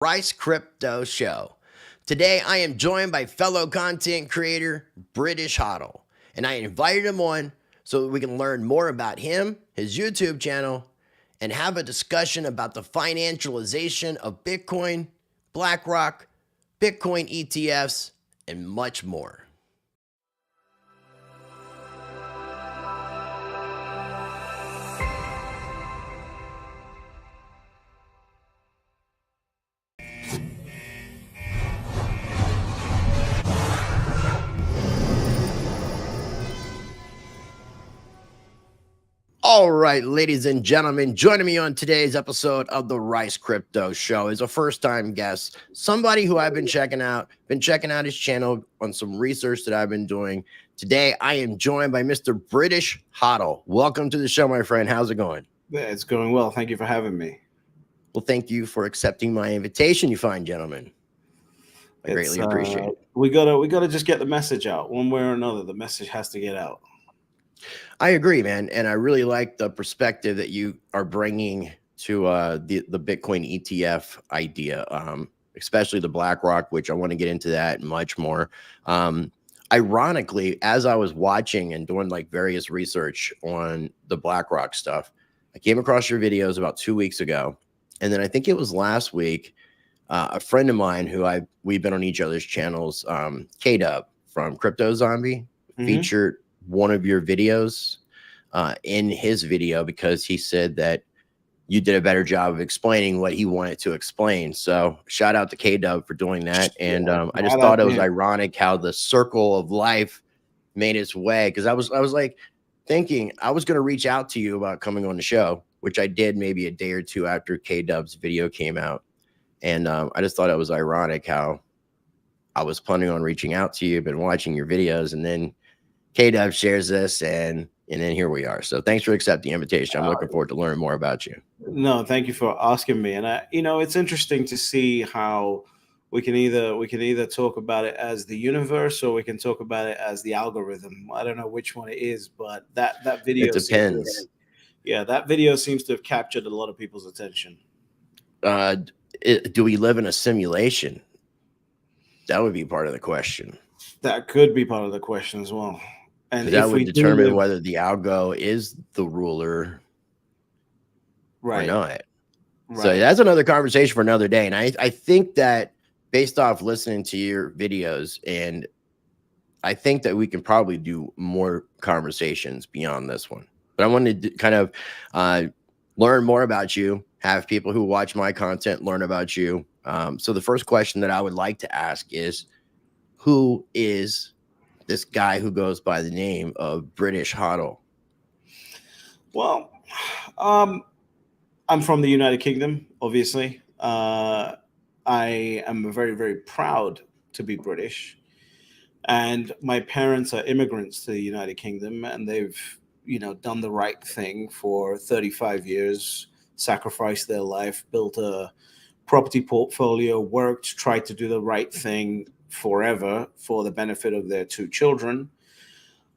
Rice Crypto Show. Today, I am joined by fellow content creator British Hodl, and I invited him on so that we can learn more about him, his YouTube channel, and have a discussion about the financialization of Bitcoin, BlackRock, Bitcoin ETFs, and much more. All right, ladies and gentlemen, joining me on today's episode of the Rice Crypto Show is a first-time guest, somebody who I've been checking out his channel on some research that I've been doing. Today, I am joined by Mr. British Hodl. Welcome to the show, my friend. How's it going? It's going well. Thank you for having me. Well, thank you for accepting my invitation, you fine gentlemen. I greatly appreciate it. We gotta just get the message out one way or another. The message has to get out. I agree, man, and I really like the perspective that you are bringing to the Bitcoin ETF idea, especially the BlackRock, which I want to get into that and much more. Ironically, as I was watching and doing like various research on the BlackRock stuff, I came across your videos about 2 weeks ago, and then I think it was last week. A friend of mine who we've been on each other's channels, K-Dub from Crypto Zombie, featured one of your videos in his video because he said that you did a better job of explaining what he wanted to explain. So shout out to K-Dub for doing that. And I just thought it was ironic how the circle of life made its way, because I was like thinking I was going to reach out to you about coming on the show, which I did maybe a day or two after K-Dub's video came out. And I just thought it was ironic how I was planning on reaching out to you, been watching your videos, and then K-Dub shares this, and then here we are. So thanks for accepting the invitation. I'm looking forward to learning more about you. No, thank you for asking me. And it's interesting to see how we can either talk about it as the universe, or we can talk about it as the algorithm. I don't know which one it is, but that video, it depends. That video seems to have captured a lot of people's attention. Do we live in a simulation? That would be part of the question. That could be part of the question as well. And that would determine whether the algo is the ruler or not. Right. So that's another conversation for another day. And I think that based off listening to your videos, and I think that we can probably do more conversations beyond this one. But I wanted to kind of learn more about you, have people who watch my content learn about you. So the first question that I would like to ask is, who is this guy who goes by the name of British Hodl? Well, I'm from the United Kingdom, obviously. I am very, very proud to be British. And my parents are immigrants to the United Kingdom, and they've, done the right thing for 35 years, sacrificed their life, built a property portfolio, worked, tried to do the right thing forever for the benefit of their two children.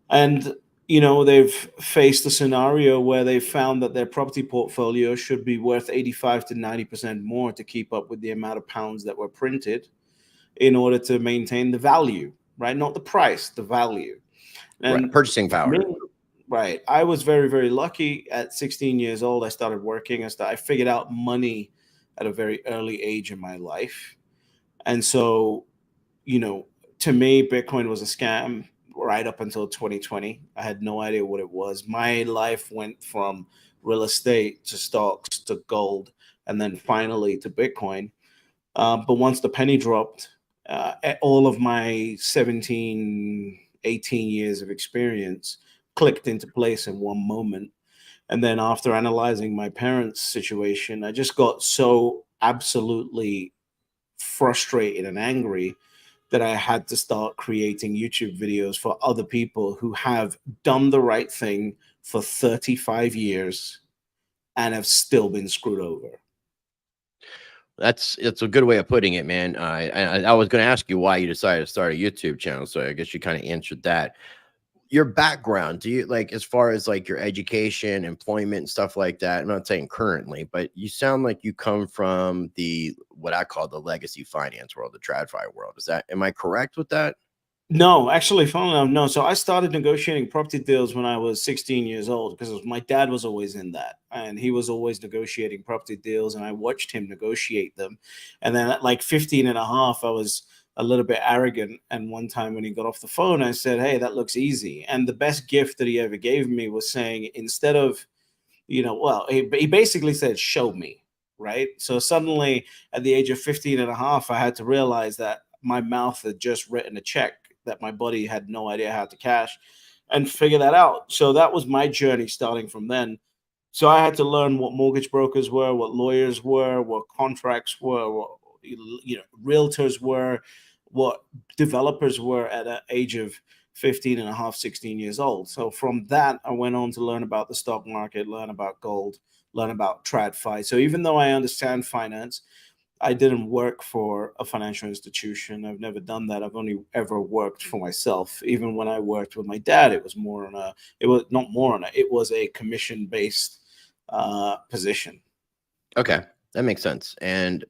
And they've faced a scenario where they found that their property portfolio should be worth 85 to 90% more to keep up with the amount of pounds that were printed in order to maintain the value, right? Not the price, the value. And purchasing power. Right. I was very, very lucky. At 16 years old, I started working. I figured out money at a very early age in my life. And so, to me, Bitcoin was a scam right up until 2020. I had no idea what it was. My life went from real estate to stocks to gold, and then finally to Bitcoin. But once the penny dropped, all of my 17, 18 years of experience clicked into place in one moment. And then after analyzing my parents' situation, I just got so absolutely frustrated and angry that I had to start creating YouTube videos for other people who have done the right thing for 35 years and have still been screwed over. It's a good way of putting it, man. I was going to ask you why you decided to start a YouTube channel, so I guess you kind of answered that. your background, do you like, as far as like your education, employment, and stuff like that? I'm not saying currently, but you sound like you come from the what I call the legacy finance world, the TradFi world. Am I correct with that? No, actually, funnily enough, no. So I started negotiating property deals when I was 16 years old because my dad was always in that, and he was always negotiating property deals, and I watched him negotiate them. And then at like 15 and a half, I was a little bit arrogant. And one time when he got off the phone, I said, "Hey, that looks easy." And the best gift that he ever gave me was saying, instead of, well, he basically said, "Show me." Right. So suddenly at the age of 15 and a half, I had to realize that my mouth had just written a check that my body had no idea how to cash, and figure that out. So that was my journey starting from then. So I had to learn what mortgage brokers were, what lawyers were, what contracts were, what realtors were, what developers were at an age of 15 and a half, 16 years old. So from that, I went on to learn about the stock market, learn about gold, learn about TradFi. So even though I understand finance, I didn't work for a financial institution. I've never done that. I've only ever worked for myself. Even when I worked with my dad, it was more on a, it was not more on a, it was a commission based position. Okay, that makes sense. And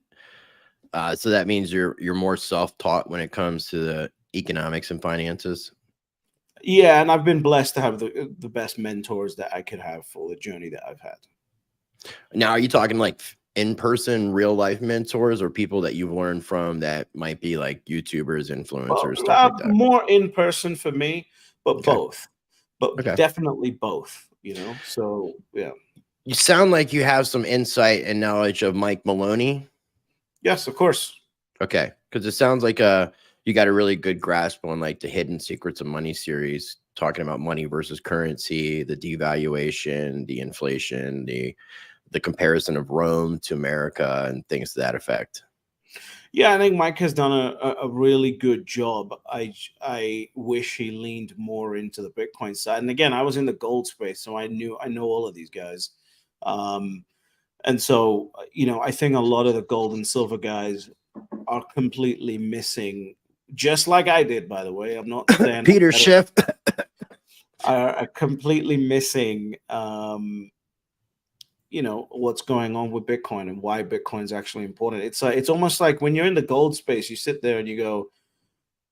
so that means you're more self-taught when it comes to the economics and finances. Yeah, and I've been blessed to have the best mentors that I could have for the journey that I've had. Now, are you talking like in-person, real-life mentors, or people that you've learned from that might be like YouTubers, influencers, stuff like that? More in person for me, but Okay. both, but Okay. definitely both. So yeah. You sound like you have some insight and knowledge of Mike Maloney. Yes, of course. Okay, because it sounds like you got a really good grasp on like the Hidden Secrets of Money series, talking about money versus currency, the devaluation, the inflation, the comparison of Rome to America, and things to that effect. Yeah, I think Mike has done a really good job. I wish he leaned more into the Bitcoin side. And again, I was in the gold space, so I know all of these guys. And so, I think a lot of the gold and silver guys are completely missing, just like I did, by the way. I'm not saying Peter Schiff. are completely missing what's going on with Bitcoin and why Bitcoin's actually important. It's almost like when you're in the gold space, you sit there and you go,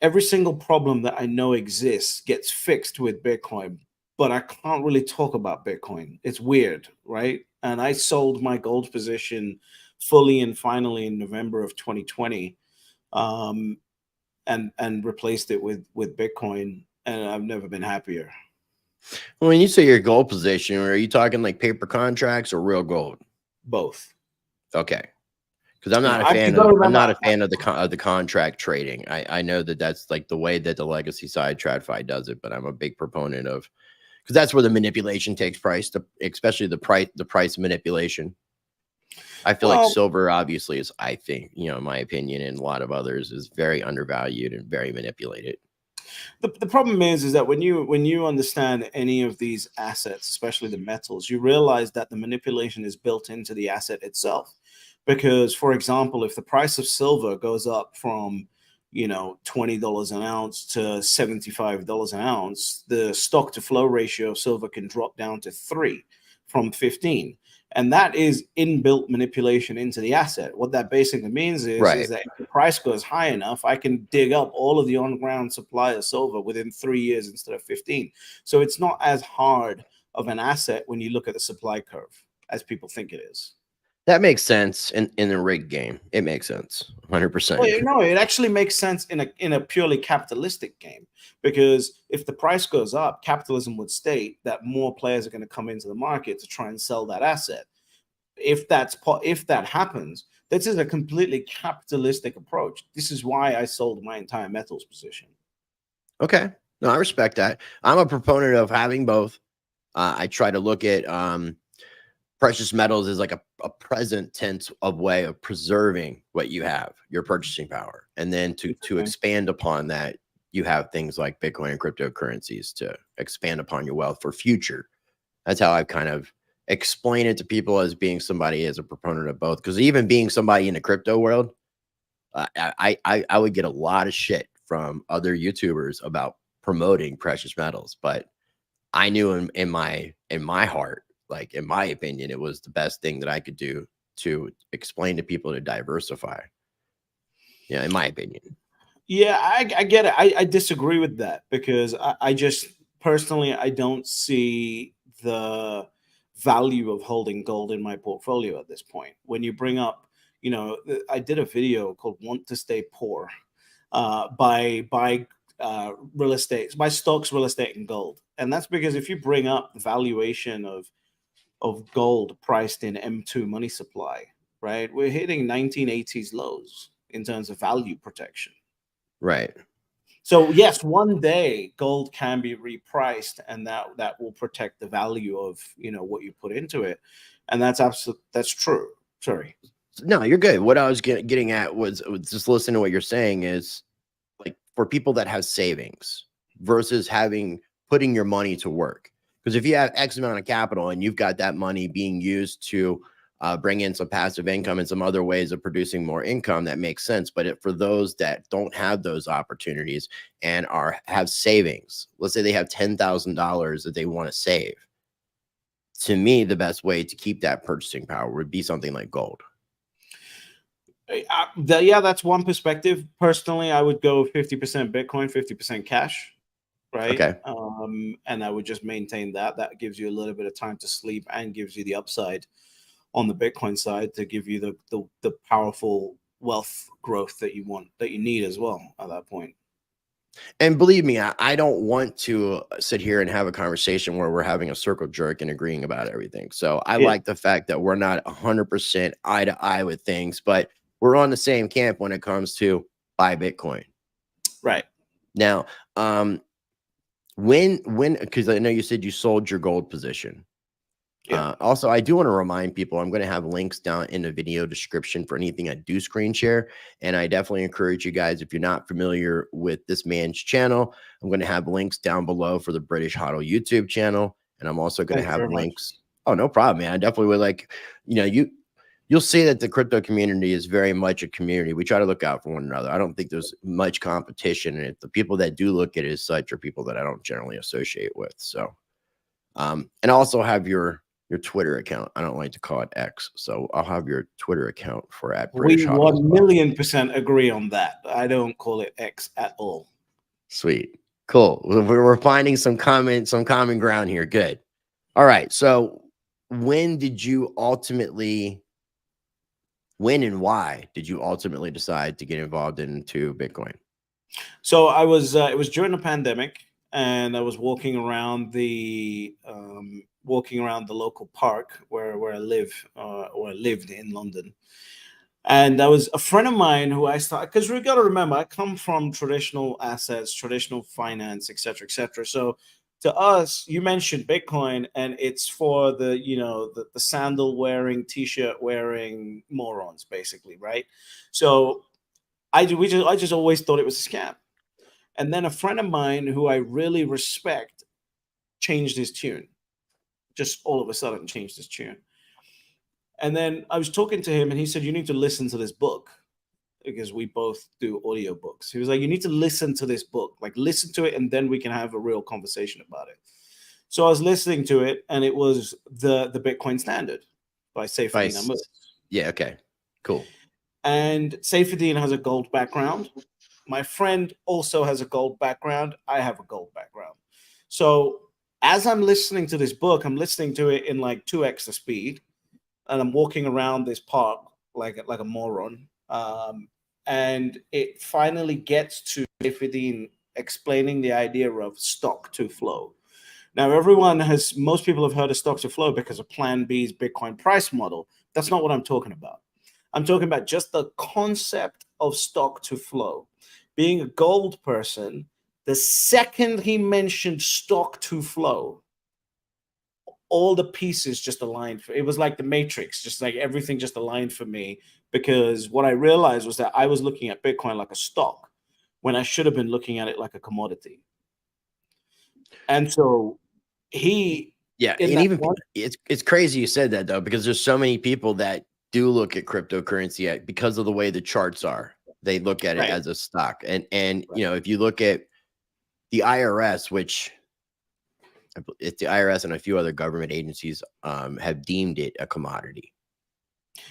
every single problem that I know exists gets fixed with Bitcoin, but I can't really talk about Bitcoin. It's weird, right? And I sold my gold position fully and finally in November of 2020, and replaced it with Bitcoin, and I've never been happier. When you say your gold position, are you talking like paper contracts or real gold? Both. Okay, because I'm not a I fan gotta of remember. the contract trading. I know that that's like the way that the legacy side TradFi does it, but I'm a big proponent of, because that's where the manipulation takes place, especially the price manipulation. I feel like Well, silver, obviously, is, I think, in my opinion, and a lot of others, is very undervalued and very manipulated. the problem is that when you understand any of these assets, especially the metals, you realize that the manipulation is built into the asset itself. Because, for example, if the price of silver goes up from $20 an ounce to $75 an ounce, the stock to flow ratio of silver can drop down to 3 from 15. And that is inbuilt manipulation into the asset. What that basically means is Right. that if the price goes high enough, I can dig up all of the on-ground supply of silver within 3 years instead of 15. So it's not as hard of an asset when you look at the supply curve as people think it is. That makes sense in the rig game. It makes sense, 100%. Well, no, it actually makes sense in a purely capitalistic game, because if the price goes up, capitalism would state that more players are going to come into the market to try and sell that asset. If that happens, this is a completely capitalistic approach. This is why I sold my entire metals position. Okay. No, I respect that. I'm a proponent of having both. I try to look at precious metals as like a present tense of way of preserving what you have, your purchasing power. And then to expand upon that, you have things like Bitcoin and cryptocurrencies to expand upon your wealth for future. That's how I've kind of explained it to people, as being somebody as a proponent of both. Because even being somebody in the crypto world, I would get a lot of shit from other YouTubers about promoting precious metals, but I knew in my heart, like in my opinion, it was the best thing that I could do to explain to people to diversify. Yeah, in my opinion. Yeah, I get it. I disagree with that because I just personally I don't see the value of holding gold in my portfolio at this point. When you bring up, I did a video called "Want to Stay Poor," by real estate, by stocks, real estate, and gold, and that's because if you bring up the valuation of gold priced in M2 money supply, right, we're hitting 1980s lows in terms of value protection. Right. So yes, one day gold can be repriced, and that will protect the value of what you put into it, and that's true. Sorry. No, you're good. What I was getting at was just listening to what you're saying is like for people that have savings versus putting your money to work. Because if you have X amount of capital and you've got that money being used to bring in some passive income and some other ways of producing more income, that makes sense. But for those that don't have those opportunities and have savings, let's say they have $10,000 that they want to save. To me, the best way to keep that purchasing power would be something like gold. Yeah, that's one perspective. Personally, I would go 50% Bitcoin, 50% cash, right? Okay. And I would just maintain that. That gives you a little bit of time to sleep and gives you the upside on the Bitcoin side to give you the powerful wealth growth that you want, that you need as well at that point. And believe me, I don't want to sit here and have a conversation where we're having a circle jerk and agreeing about everything. So I Yeah, like the fact that we're not 100% eye to eye with things, but we're on the same camp when it comes to buy Bitcoin. right. Now, because I know you said you sold your gold position. Yeah. Also, I do want to remind people I'm going to have links down in the video description for anything I do screen share. And I definitely encourage you guys, if you're not familiar with this man's channel, I'm going to have links down below for the British Hodl YouTube channel. And I'm also going to Thank you have very much. links. Oh, no problem, man. I definitely would like, you'll see that the crypto community is very much a community. We try to look out for one another. I don't think there's much competition in it. The people that do look at it as such are people that I don't generally associate with. So, and also have your Twitter account. I don't like to call it X, so I'll have your Twitter account for at British We Hodl as well. 1,000,000% agree on that. I don't call it X at all. Sweet, cool. We're finding some common ground here. Good. All right. So, when and why did you ultimately decide to get involved into Bitcoin? So I was it was during the pandemic, and I was walking around the local park where I live, or I lived in London. And that was a friend of mine who I started, because we got to remember, I come from traditional assets, traditional finance, etc., etc. So to us, you mentioned Bitcoin, and it's for the sandal wearing, t-shirt wearing morons, basically, right? So I just always thought it was a scam. And then a friend of mine who I really respect changed his tune. Just all of a sudden changed his tune. And then I was talking to him, and he said, "You need to listen to this book," because we both do audiobooks. He was like, "You need to listen to this book, like listen to it, and then we can have a real conversation about it." So I was listening to it, and it was the Bitcoin Standard by Saifuddin Vice. Ahmed. Yeah. Okay. Cool. And Saifuddin has a gold background. My friend also has a gold background. I have a gold background. So as I'm listening to this book, I'm listening to it in like 2x the speed, and I'm walking around this park like a moron. And it finally gets to Saifuddin explaining the idea of stock to flow. Now, most people have heard of stock to flow because of Plan B's Bitcoin price model. That's not what I'm talking about. I'm talking about just the concept of stock to flow. Being a gold person, the second he mentioned stock to flow, all the pieces just aligned. It was like the Matrix, just like everything just aligned for me, because what I realized was that I was looking at Bitcoin like a stock when I should have been looking at it like a commodity. And so Yeah, in and that even one, it's crazy you said that though, because there's so many people that do look at cryptocurrency because of the way the charts are. They look at it right, as a stock, and right, if you look at the IRS, which it's the IRS and a few other government agencies have deemed it a commodity.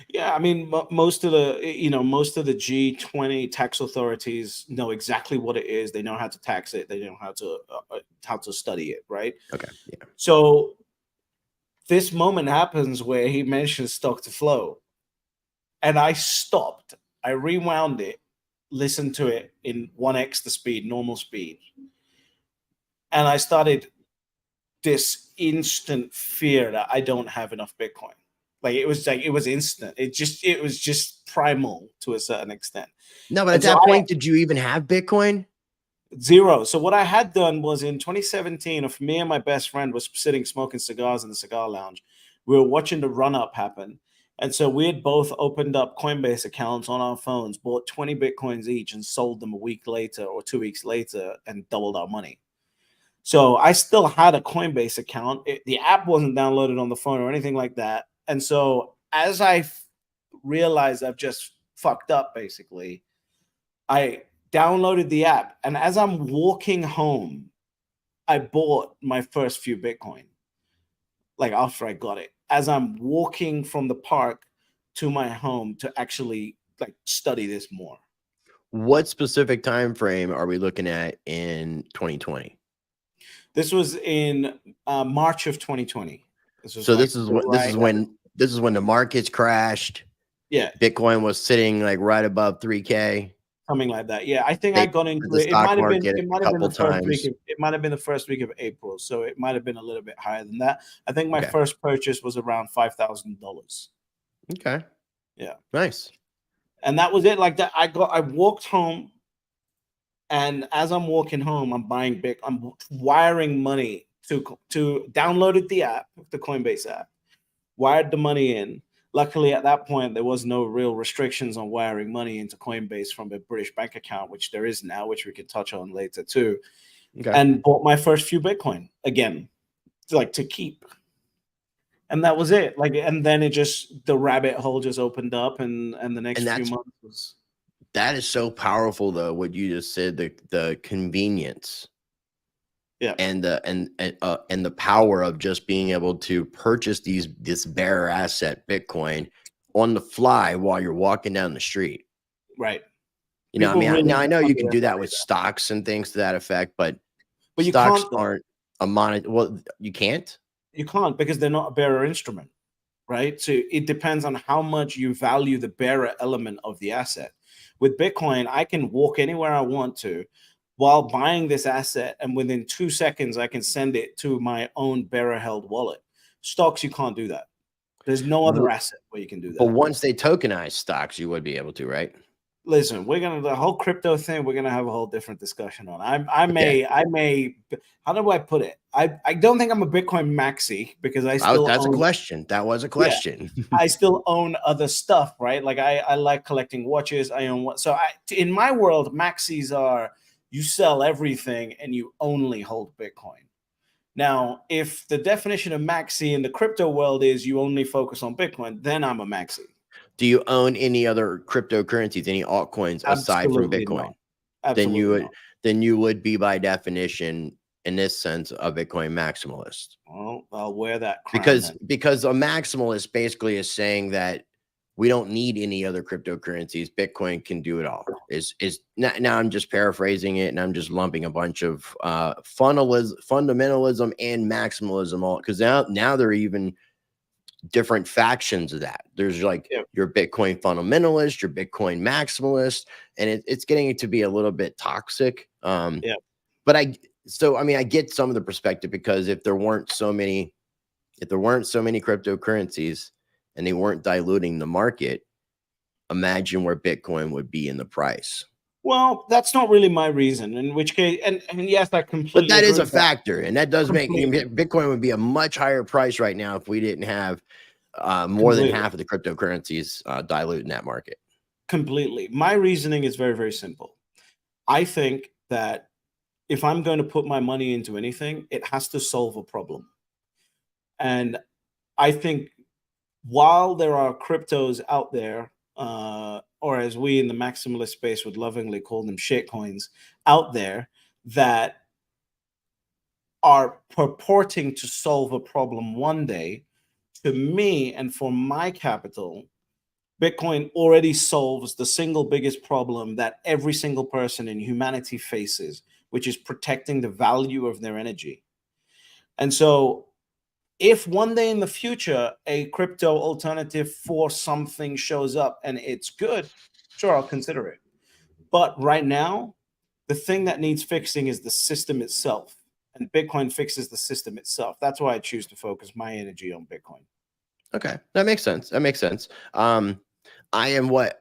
Yeah, I mean, most of the most of the G20 tax authorities know exactly what it is. They know how to tax it. They know how to study it, right? Okay. Yeah. So this moment happens where he mentions stock to flow, and I stopped. I rewound it, listened to it in 1x the speed, normal speed, and I started this instant fear that I don't have enough Bitcoin. Like it was instant. It was just primal to a certain extent. No, but at And so that point, did you even have Bitcoin? zero. So what I had done was in 2017, if me and my best friend was sitting smoking cigars in the cigar lounge, we were watching the run up happen. And so we had both opened up Coinbase accounts on our phones, bought 20 Bitcoins each and sold them a week later or 2 weeks later and doubled our money. So I still had a Coinbase account. The app wasn't downloaded on the phone or anything like that. And so as I realized I've just fucked up, basically, I downloaded the app. And as I'm walking home, I bought my first few Bitcoin, like after I got it, as I'm walking from the park to my home to actually like study this more. What specific time frame are we looking at in 2020? This was in March of 2020. This was So like this is what right. this is when the markets crashed. Yeah, Bitcoin was sitting like right above 3K. something like that. Yeah, I think I They got hit into the it. stock market It a might have been couple the first week times. of it might have been the first week of April. So it might have been a little bit higher than that. I think my Okay. first purchase was around $5,000. Okay. Yeah. Nice. And that was it. Like that, I walked home, and as I'm walking home, I'm wiring money to downloaded the app, the Coinbase app, wired the money in. Luckily, at that point, there was no real restrictions on wiring money into Coinbase from a British bank account, which there is now, which we can touch on later too. Okay. And bought my first few Bitcoin again, like to keep. And that was it. Like, and then the rabbit hole just opened up, and the next And few months was. that is so powerful though, what you just said, the convenience Yeah. and the power of just being able to purchase this bearer asset Bitcoin on the fly while you're walking down the street. Right. You know, I People mean, really now I know you can do that underestimate with that. stocks and things to that effect, but But you stocks can't, though. aren't a monet. Well, you can't. You can't because they're not a bearer instrument, right? So it depends on how much you value the bearer element of the asset. With Bitcoin, I can walk anywhere I want to while buying this asset, and within 2 seconds, I can send it to my own bearer held wallet. Stocks, you can't do that. There's no other W- asset where you can do But that. once they tokenize stocks, you would be able to, right? Listen, the whole crypto thing, we're gonna have a whole different discussion on. I Okay. may, how do I put it? I don't think I'm a Bitcoin maxi because I still That's a own. question. That was a Yeah, question. I still own other stuff, right? Like I like collecting watches. I own what? So in my world, maxis are you sell everything and you only hold Bitcoin. Now, if the definition of maxi in the crypto world is you only focus on Bitcoin, then I'm a maxi. Do you own any other cryptocurrencies, any altcoins aside from Absolutely not. Bitcoin? Then you Absolutely would not. be by definition, in this sense, a Bitcoin maximalist. Well, I'll wear that crown Because then. a maximalist basically is saying that we don't need any other cryptocurrencies. Bitcoin can do it all. Is now I'm just paraphrasing it and I'm just lumping a bunch of fundamentalism and maximalism all because now they're even different factions of that. There's like Yeah, your Bitcoin fundamentalist, your Bitcoin maximalist, and it's getting to be a little bit toxic. yeah. But I mean, I get some of the perspective because if there weren't so many cryptocurrencies and they weren't diluting the market, imagine where Bitcoin would be in the price. Well, that's not really my reason. In which case, and yes, I But completely that is agree a with that. factor, and that does make Completely, Bitcoin would be a much higher price right now if we didn't have more than completely, half of the cryptocurrencies dilute in that market. completely. My reasoning is very, very simple. I think that if I'm going to put my money into anything, it has to solve a problem. And I think while there are cryptos out there, or as we in the maximalist space would lovingly call them, shitcoins, out there that are purporting to solve a problem one day, to me and for my capital, Bitcoin already solves the single biggest problem that every single person in humanity faces, which is protecting the value of their energy. And so if one day in the future a crypto alternative for something shows up and it's good, sure, I'll consider it. But right now, the thing that needs fixing is the system itself. And Bitcoin fixes the system itself. That's why I choose to focus my energy on Bitcoin. Okay, that makes sense. That makes sense. I am what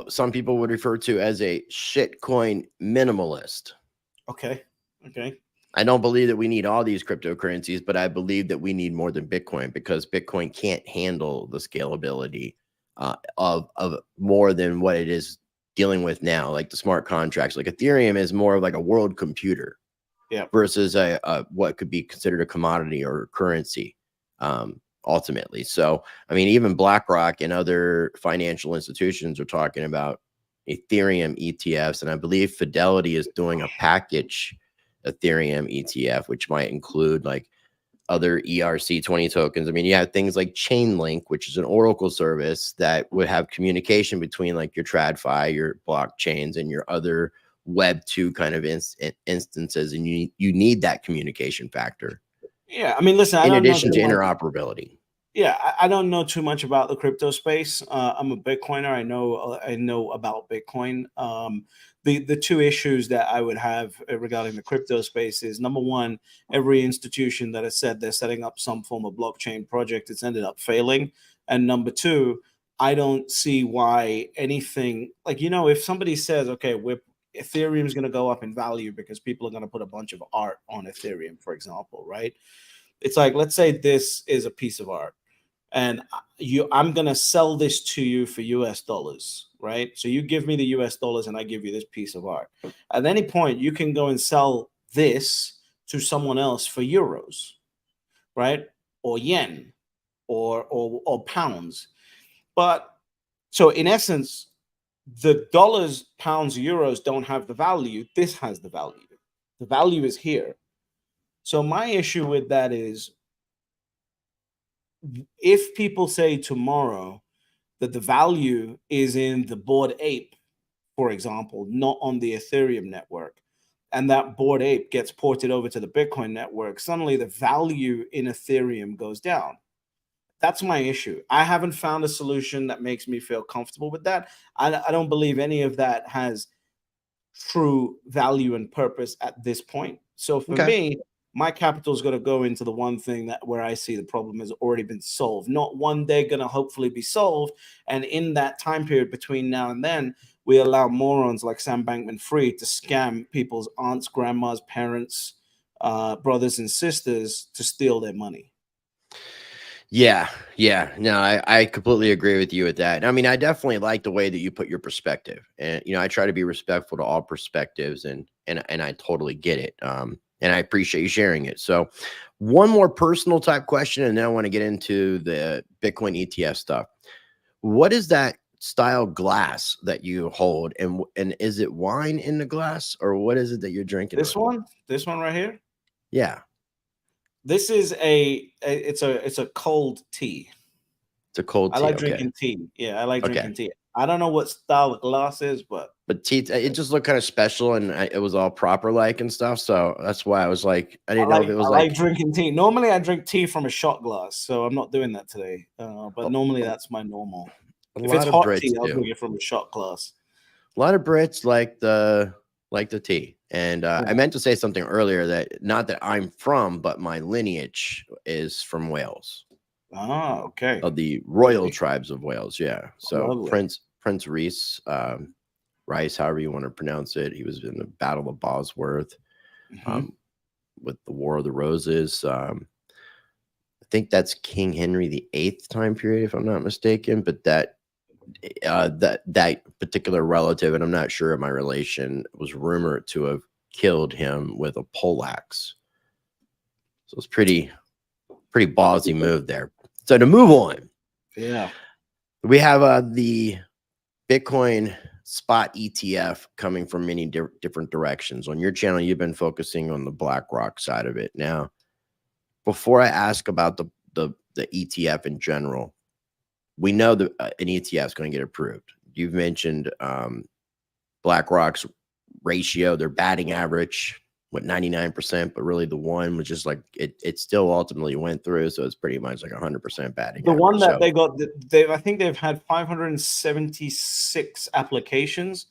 some people would refer to as a shitcoin minimalist. Okay. Okay. I don't believe that we need all these cryptocurrencies, but I believe that we need more than Bitcoin, because Bitcoin can't handle the scalability of more than what it is dealing with now, like the smart contracts. Like Ethereum is more of like a world computer, Yeah. versus a what could be considered a commodity or currency, ultimately. So, I mean, even BlackRock and other financial institutions are talking about Ethereum ETFs, and I believe Fidelity is doing a package Ethereum ETF, which might include like other ERC20 tokens. I mean, you have things like Chainlink, which is an Oracle service that would have communication between like your TradFi, your blockchains, and your other Web 2 kind of instances. And you need that communication factor Yeah. I mean, listen, I in don't know addition too to much. interoperability. Yeah, I don't know too much about the crypto space. I'm a Bitcoiner. I know about Bitcoin. The two issues that I would have regarding the crypto space is, number one, every institution that has said they're setting up some form of blockchain project, it's ended up failing. And number two, I don't see why anything like, if somebody says, okay, Ethereum is going to go up in value because people are going to put a bunch of art on Ethereum, for example, right? It's like, let's say this is a piece of art, and I'm going to sell this to you for US dollars, right? So you give me the US dollars and I give you this piece of art. At any point, you can go and sell this to someone else for euros, right? Or yen, or pounds. But so in essence, the dollars, pounds, euros don't have the value. This has the value. The value is here. So my issue with that is, if people say tomorrow that the value is in the Bored Ape, for example, not on the Ethereum network, and that Bored Ape gets ported over to the Bitcoin network, suddenly the value in Ethereum goes down. That's my issue. I haven't found a solution that makes me feel comfortable with that. I don't believe any of that has true value and purpose at this point. So for Okay. me, my capital is going to go into the one thing that where I see the problem has already been solved, not one day going to hopefully be solved. And in that time period between now and then, we allow morons like Sam Bankman-Fried to scam people's aunts, grandmas, parents, brothers and sisters to steal their money. Yeah. No, I completely agree with you with that. I mean, I definitely like the way that you put your perspective, and I try to be respectful to all perspectives, and I totally get it. And I appreciate you sharing it. So, one more personal type question, and then I want to get into the Bitcoin ETF stuff. What is that style glass that you hold, and is it wine in the glass, or what is it that you're drinking This out of? this one right here, Yeah, this is it's a cold tea. it's a cold I tea. like Okay. drinking tea. Yeah, I like Okay. drinking tea. I don't know what style the glass is, but But tea, it just looked kind of special, and it was all proper like and stuff. So that's why I was like, I didn't know if it I was like like drinking tea. Normally, I drink tea from a shot glass, so I'm not doing that today. But a, normally, a, that's my normal. a If it's lot of hot Brits tea, I'll do. drink it from a shot glass. A lot of Brits like the tea. And I Yeah. meant to say something earlier, that not that I'm from, but my lineage is from Wales, Ah, okay. of the royal Lovely. tribes of Wales. Yeah. So Lovely. Prince Reese, Rice, however you want to pronounce it. He was in the Battle of Bosworth, Hmm. um, with the War of the Roses. I think that's King Henry VIII time period, if I'm not mistaken. But that particular relative, and I'm not sure of my relation, was rumored to have killed him with a poleaxe. So it's pretty ballsy move there. So to move on, Yeah. we have the Bitcoin spot ETF coming from many different directions. On your channel, you've been focusing on the BlackRock side of it. Now, before I ask about the ETF in general, we know that an ETF is going to get approved. You've mentioned BlackRock's ratio, their batting average, what, 99%, but really the one was just like it still ultimately went through, so it's pretty much like 100% batting The average. one that So they got, I think they've had 576 applications,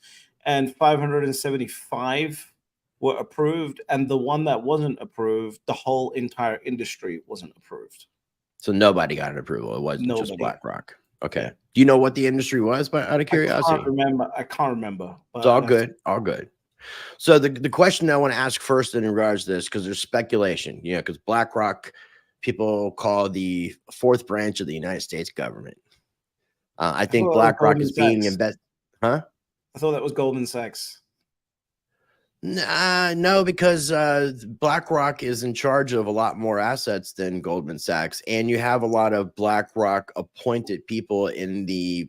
and 575 were approved. And the one that wasn't approved, the whole entire industry wasn't approved. so nobody got an approval. It wasn't just Nobody. BlackRock. Okay. Yeah. Do you know what the industry was, but out of curiosity? I can't remember. But It's all good. All good. So the question I want to ask first in regards to this, because there's speculation, you know, because BlackRock people call the fourth branch of the United States government. I think BlackRock is being invested. Huh? I thought that was Goldman Sachs. No, because BlackRock is in charge of a lot more assets than Goldman Sachs, and you have a lot of BlackRock appointed people in the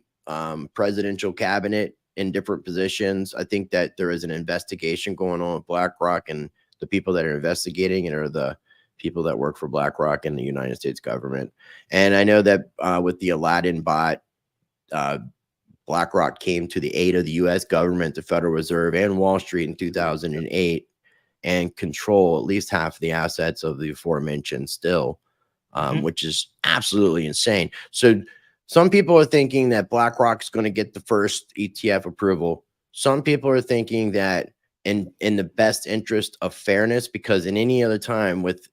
presidential cabinet in different positions. I think that there is an investigation going on with BlackRock, and the people that are investigating it are the people that work for BlackRock in the United States government. And I know that with the Aladdin bot, BlackRock came to the aid of the U.S. government, the Federal Reserve, and Wall Street in 2008 and control at least half of the assets of the aforementioned still, which is absolutely insane. So some people are thinking that BlackRock is going to get the first ETF approval. Some people are thinking that in the best interest of fairness, because in any other time with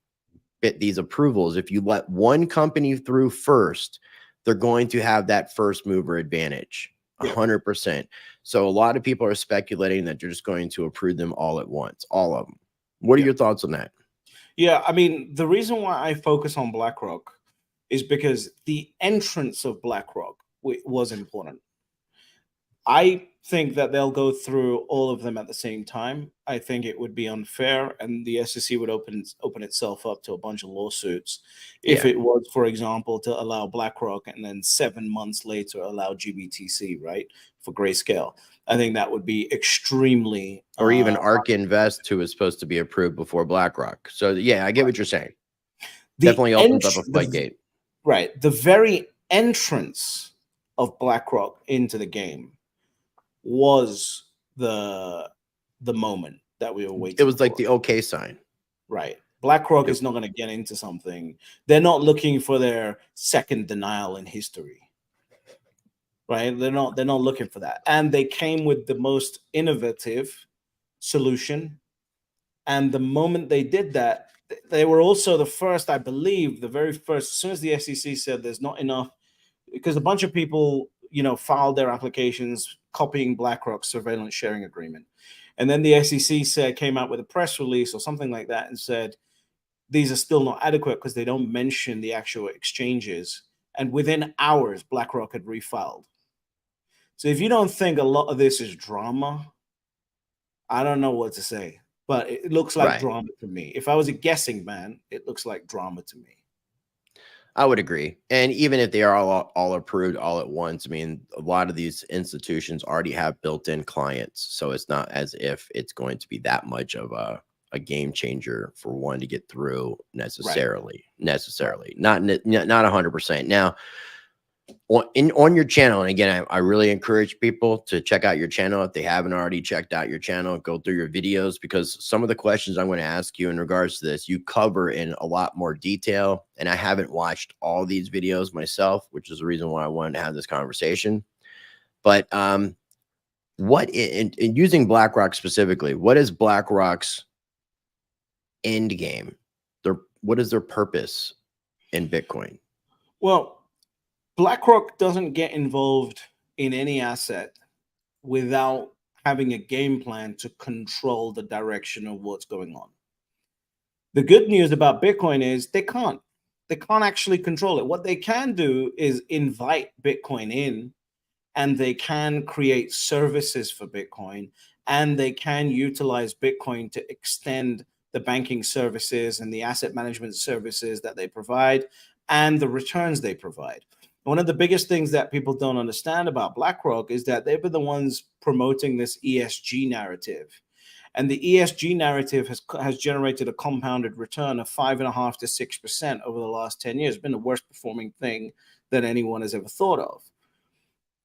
these approvals, if you let one company through first, they're going to have that first mover advantage. 100%. So a lot of people are speculating that you're just going to approve them all at once, all of them. What are your thoughts on that? Yeah, I mean, the reason why I focus on BlackRock is because the entrance of BlackRock was important. I think that they'll go through all of them at the same time. I think it would be unfair, and the SEC would open itself up to a bunch of lawsuits if it was, for example, to allow BlackRock and then 7 months later allow GBTC, right, for grayscale. I think that would be extremely, or even ARK Invest, who is supposed to be approved before BlackRock. So yeah, I get what you're saying. Definitely opens up a floodgate. Right. The very entrance of BlackRock into the game was the moment that we were waiting. It was like the okay sign. Right. BlackRock is not going to get into something. They're not looking for their second denial in history. Right? They're not looking for that. And they came with the most innovative solution. And the moment they did that, they were also the first, I believe, the very first, as soon as the SEC said there's not enough, because a bunch of people, you know, filed their applications copying BlackRock's surveillance sharing agreement. And then the SEC came out with a press release or something like that and said, these are still not adequate because they don't mention the actual exchanges. And within hours, BlackRock had refiled. So if you don't think a lot of this is drama, I don't know what to say, but it looks like drama to me. If I was a guessing man, it looks like drama to me. I would agree. And even if they are all approved all at once, I mean, a lot of these institutions already have built-in clients. So it's not as if it's going to be that much of a game changer for one to get through necessarily. Not 100%. Now, on your channel, and again, I really encourage people to check out your channel if they haven't already checked out your channel. Go through your videos, because some of the questions I'm going to ask you in regards to this, you cover in a lot more detail. And I haven't watched all these videos myself, which is the reason why I wanted to have this conversation. But what in using BlackRock specifically, what is BlackRock's end game? What is their purpose in Bitcoin? Well, BlackRock doesn't get involved in any asset without having a game plan to control the direction of what's going on. The good news about Bitcoin is they can't actually control it. What they can do is invite Bitcoin in, and they can create services for Bitcoin, and they can utilize Bitcoin to extend the banking services and the asset management services that they provide and the returns they provide. One of the biggest things that people don't understand about BlackRock is that they've been the ones promoting this ESG narrative. And the ESG narrative has generated a compounded return of 5.5 to 6% over the last 10 years. It's been the worst performing thing that anyone has ever thought of.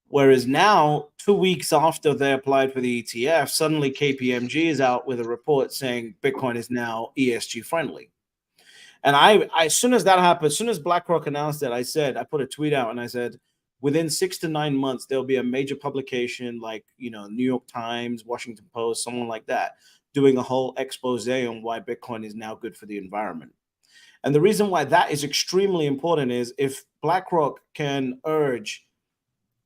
Whereas now, 2 weeks after they applied for the ETF, suddenly KPMG is out with a report saying Bitcoin is now ESG friendly. And I as soon as that happened, as soon as BlackRock announced it, I put a tweet out and I said, within 6 to 9 months, there'll be a major publication like, New York Times, Washington Post, someone like that, doing a whole expose on why Bitcoin is now good for the environment. And the reason why that is extremely important is if BlackRock can urge,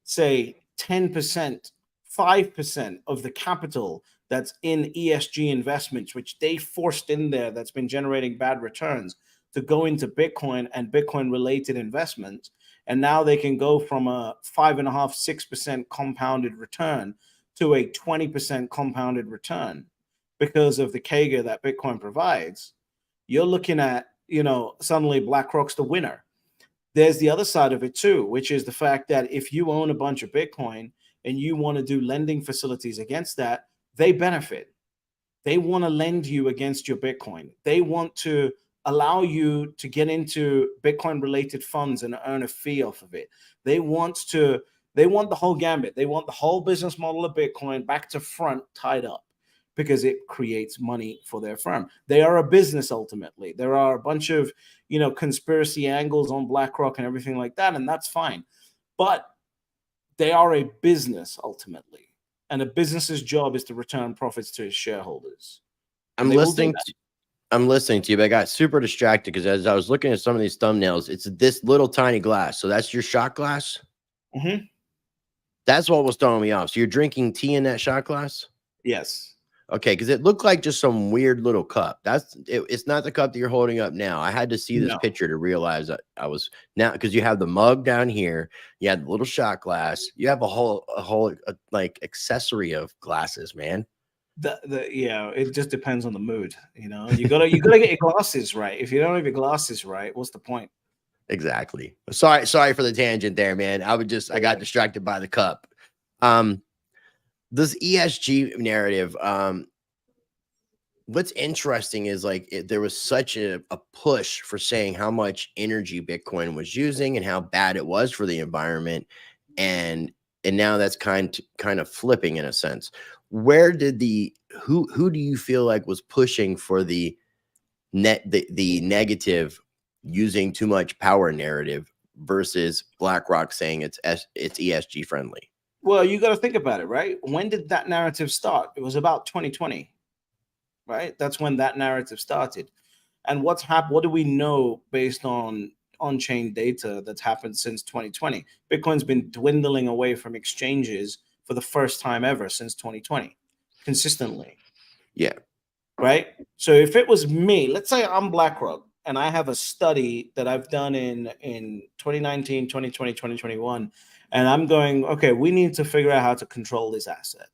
say, 10%, 5% of the capital that's in ESG investments, which they forced in there, that's been generating bad returns, to go into Bitcoin and Bitcoin related investments. And now they can go from a 5.5, 6% compounded return to a 20% compounded return because of the CAGR that Bitcoin provides. You're looking at, suddenly BlackRock's the winner. There's the other side of it too, which is the fact that if you own a bunch of Bitcoin and you want to do lending facilities against that, they benefit. They want to lend you against your Bitcoin. They want to allow you to get into Bitcoin related funds and earn a fee off of it. They want the whole gambit. They want the whole business model of Bitcoin back to front tied up because it creates money for their firm. They are a business ultimately. There are a bunch of, conspiracy angles on BlackRock and everything like that, and that's fine. But they are a business ultimately. And a business's job is to return profits to its shareholders. I'm listening to you, but I got super distracted because as I was looking at some of these thumbnails, it's this little tiny glass. So that's your shot glass? Mm-hmm. That's what was throwing me off. So you're drinking tea in that shot glass? Yes. Okay, because it looked like just some weird little cup. It's not the cup that you're holding up now. I had to see this picture to realize that I was now, because you have the mug down here, you have the little shot glass, you have a whole like accessory of glasses, man. It just depends on the mood. You gotta get your glasses right. If you don't have your glasses right, what's the point? Exactly. Sorry for the tangent there, man. I got distracted by the cup. This ESG narrative, what's interesting is there was such a push for saying how much energy Bitcoin was using and how bad it was for the environment, and now that's kind of flipping in a sense. Where did who do you feel like was pushing for the negative using too much power narrative versus BlackRock saying it's ESG friendly? Well, you got to think about it, right? When did that narrative start? It was about 2020, right? That's when that narrative started. And what's happened? What do we know based on on-chain data that's happened since 2020? Bitcoin's been dwindling away from exchanges for the first time ever since 2020, consistently. Yeah. Right. So if it was me, let's say I'm BlackRock and I have a study that I've done in 2019, 2020, 2021, and I'm going, okay, we need to figure out how to control this asset.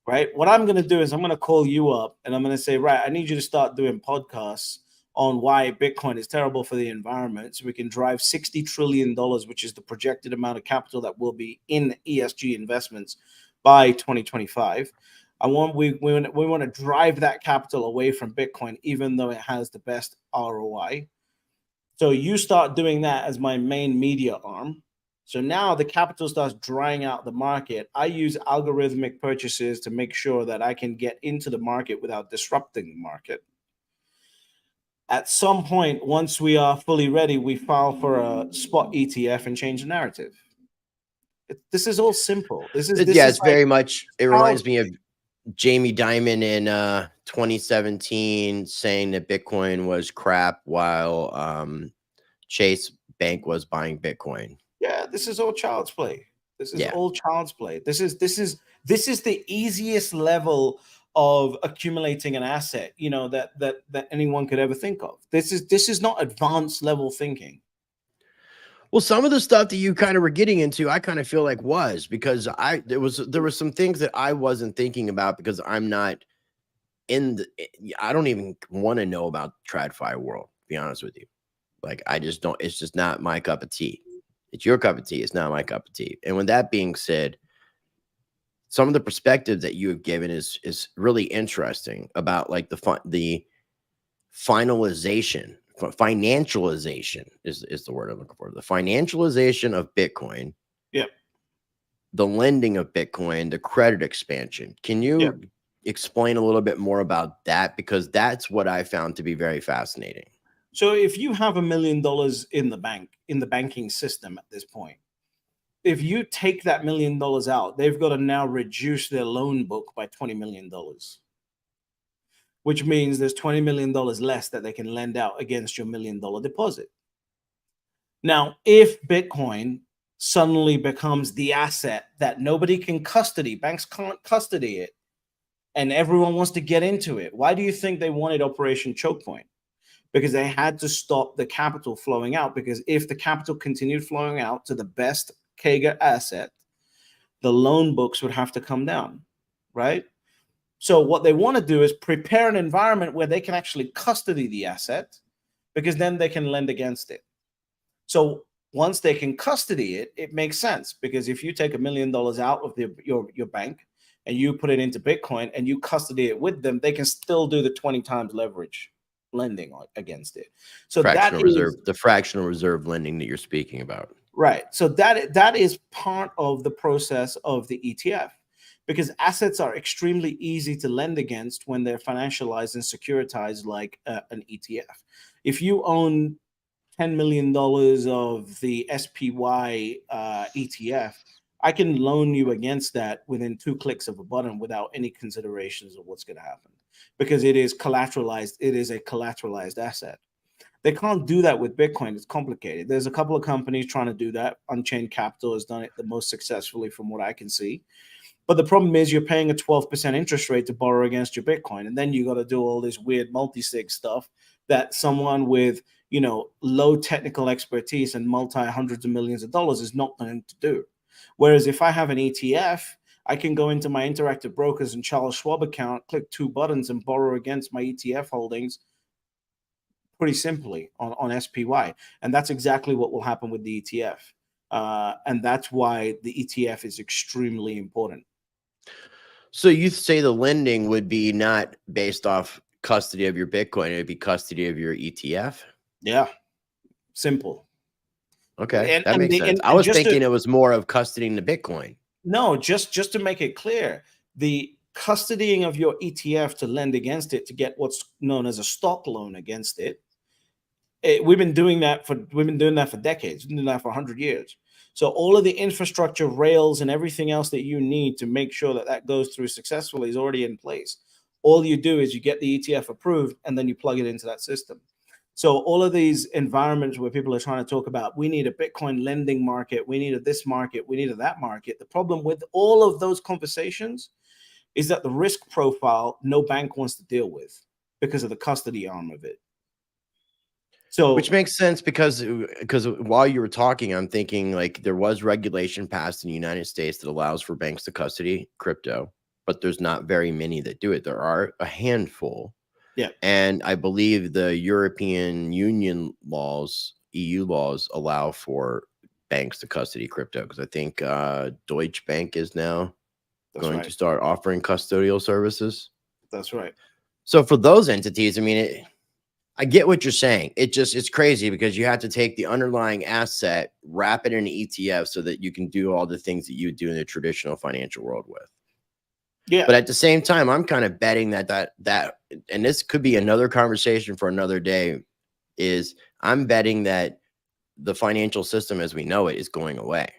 Right. What I'm going to do is I'm going to call you up and I'm going to say, right, I need you to start doing podcasts on why Bitcoin is terrible for the environment so we can drive $60 trillion, which is the projected amount of capital that will be in ESG investments by 2025. We want to drive that capital away from Bitcoin, even though it has the best ROI. So you start doing that as my main media arm. So now the capital starts drying out the market. I use algorithmic purchases to make sure that I can get into the market without disrupting the market. At some point, once we are fully ready, we file for a spot ETF and change the narrative. This is all simple. It's very much. It reminds me of Jamie Dimon in 2017 saying that Bitcoin was crap while Chase Bank was buying Bitcoin. Yeah, this is all child's play. This is all child's play. This is the easiest level of accumulating an asset, that anyone could ever think of. This is not advanced level thinking. Well, some of the stuff that you kind of were getting into, I kind of feel like was because there was some things that I wasn't thinking about because I'm not I don't even want to know about TradFi world, to be honest with you. Like, I just don't, it's just not my cup of tea. It's your cup of tea. It's not my cup of tea. And with that being said, some of the perspective that you have given is really interesting about like the financialization is the word I'm looking for. The financialization of Bitcoin, Yep. the lending of Bitcoin, the credit expansion. Can Yep. you explain a little bit more about that? Because that's what I found to be very fascinating. So if you have $1 million in the bank, in the banking system at this point, if you take that $1 million out, they've got to now reduce their loan book by $20 million, which means there's $20 million less that they can lend out against your $1 million deposit. Now, if Bitcoin suddenly becomes the asset that nobody can custody, banks can't custody it, and everyone wants to get into it, why do you think they wanted Operation Choke Point? Because they had to stop the capital flowing out, because if the capital continued flowing out to the best Kager asset, the loan books would have to come down, right? So what they want to do is prepare an environment where they can actually custody the asset, because then they can lend against it. So once they can custody it, it makes sense, because if you take $1 million out of your bank and you put it into Bitcoin and you custody it with them, they can still do the 20 times leverage lending against it. So Fractional that reserve, is the fractional reserve lending that you're speaking about. right. So that is part of the process of the ETF, because assets are extremely easy to lend against when they're financialized and securitized like an ETF. If you own $10 million of the SPY ETF, I can loan you against that within 2 clicks of a button without any considerations of what's going to happen, because it is collateralized. It is a collateralized asset. They can't do that with Bitcoin. It's complicated. There's a couple of companies trying to do that. Unchained Capital has done it the most successfully from what I can see. But the problem is you're paying a 12% interest rate to borrow against your Bitcoin. And then you got to do all this weird multi-sig stuff that someone with, low technical expertise and multi hundreds of millions of dollars is not going to do. Whereas if I have an ETF, I can go into my Interactive Brokers and Charles Schwab account, click 2 buttons and borrow against my ETF holdings pretty simply on SPY. And that's exactly what will happen with the ETF. And that's why the ETF is extremely important. So you say the lending would be not based off custody of your Bitcoin, it would be custody of your ETF? Yeah, simple. Okay, And that and makes the sense. I and was just to thinking it was more of custodying the Bitcoin. no, just to make it clear, the custodying of your ETF to lend against it to get what's known as a stock loan against it. We've been doing that for decades. We've been doing that for 100 years. So all of the infrastructure, rails, and everything else that you need to make sure that that goes through successfully is already in place. All you do is you get the ETF approved and then you plug it into that system. So all of these environments where people are trying to talk about, we need a Bitcoin lending market, we need a this market, we need a that market. The problem with all of those conversations is that the risk profile no bank wants to deal with because of the custody arm of it. So, which makes sense because while you were talking, I'm thinking like there was regulation passed in the United States that allows for banks to custody crypto, but there's not very many that do it. There are a handful. yeah. And I believe the European Union laws, EU laws, allow for banks to custody crypto, because I think Deutsche Bank is now going to start offering custodial services. That's right. So for those entities, I mean, I get what you're saying. It's crazy because you have to take the underlying asset, wrap it in an ETF so that you can do all the things that you do in the traditional financial world with. Yeah. But at the same time, I'm kind of betting that, and this could be another conversation for another day, is I'm betting that the financial system as we know it is going away.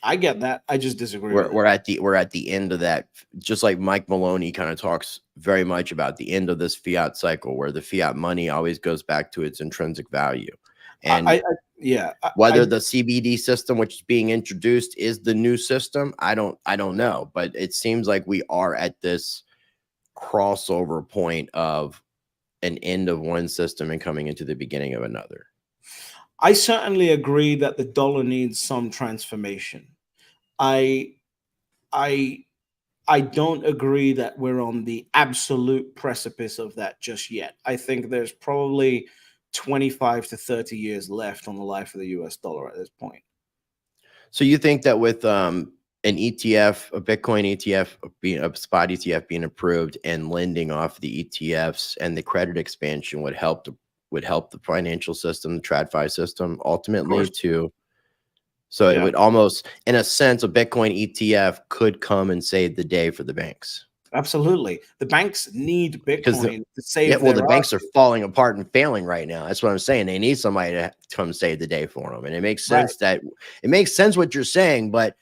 I get that. I just disagree. We're at the end of that. Just like Mike Maloney kind of talks very much about the end of this fiat cycle, where the fiat money always goes back to its intrinsic value. And whether the CBD system, which is being introduced, is the new system, I don't know. But it seems like we are at this crossover point of an end of one system and coming into the beginning of another. I certainly agree that the dollar needs some transformation. I don't agree that we're on the absolute precipice of that just yet. I think there's probably 25 to 30 years left on the life of the US dollar at this point. So you think that with an ETF, a Bitcoin ETF, being a spot ETF being approved and lending off the ETFs and the credit expansion would help the financial system, the TradFi system, Of ultimately course. to. So it Yeah, would almost, in a sense, a Bitcoin ETF could come and save the day for the banks. absolutely. The banks need Because Bitcoin to yeah, save well, the their banks are asses. falling apart and failing right now. That's what I'm saying. They need somebody to come save the day for them, and Right. it makes sense what you're saying, but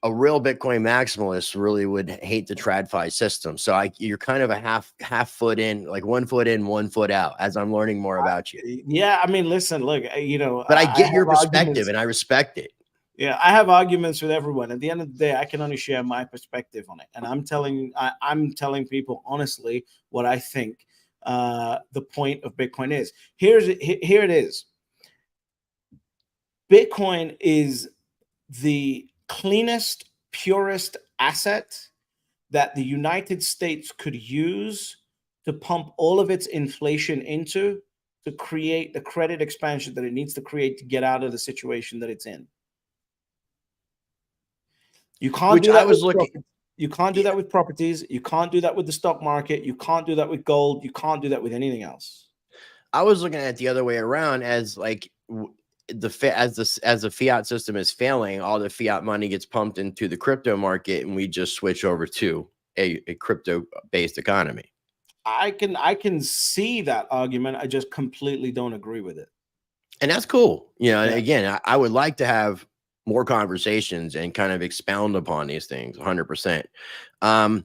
a real Bitcoin maximalist really would hate the TradFi system. So you're kind of a half foot in, like 1 foot in, 1 foot out, as I'm learning more about you. Yeah, I mean, listen, look, But I I get your have perspective, arguments. and I respect it. Yeah, I have arguments with everyone. At the end of the day, I can only share my perspective on it, and I'm telling people honestly what I think the point of Bitcoin is. Here it is. Bitcoin is the cleanest, purest asset that the United States could use to pump all of its inflation into to create the credit expansion that it needs to create to get out of the situation that it's in. You can't Which do I that with was looking. property. You can't do Yeah, that with properties. You can't do that with the stock market. You can't do that with gold. You can't do that with anything else. I was looking at it the other way around, as like as the fiat system is failing, all the fiat money gets pumped into the crypto market, and we just switch over to a crypto based economy. I can see that argument. I just completely don't agree with it. And that's cool. And Yeah. again, I would like to have more conversations and kind of expound upon these things 100%. Um,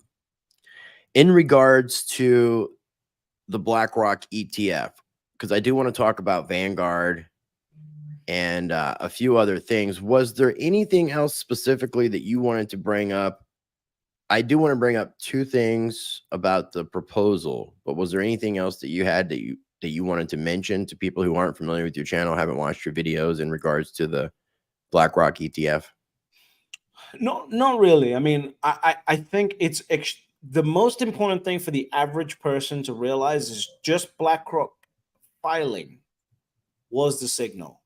in regards to the BlackRock ETF, because I do want to talk about Vanguard and a few other things. Was there anything else specifically that you wanted to bring up? I do want to bring up two things about the proposal, but was there anything else that you had that you wanted to mention to people who aren't familiar with your channel, haven't watched your videos in regards to the BlackRock ETF? No, not really. I mean, I think the most important thing for the average person to realize is just BlackRock filing was the signal.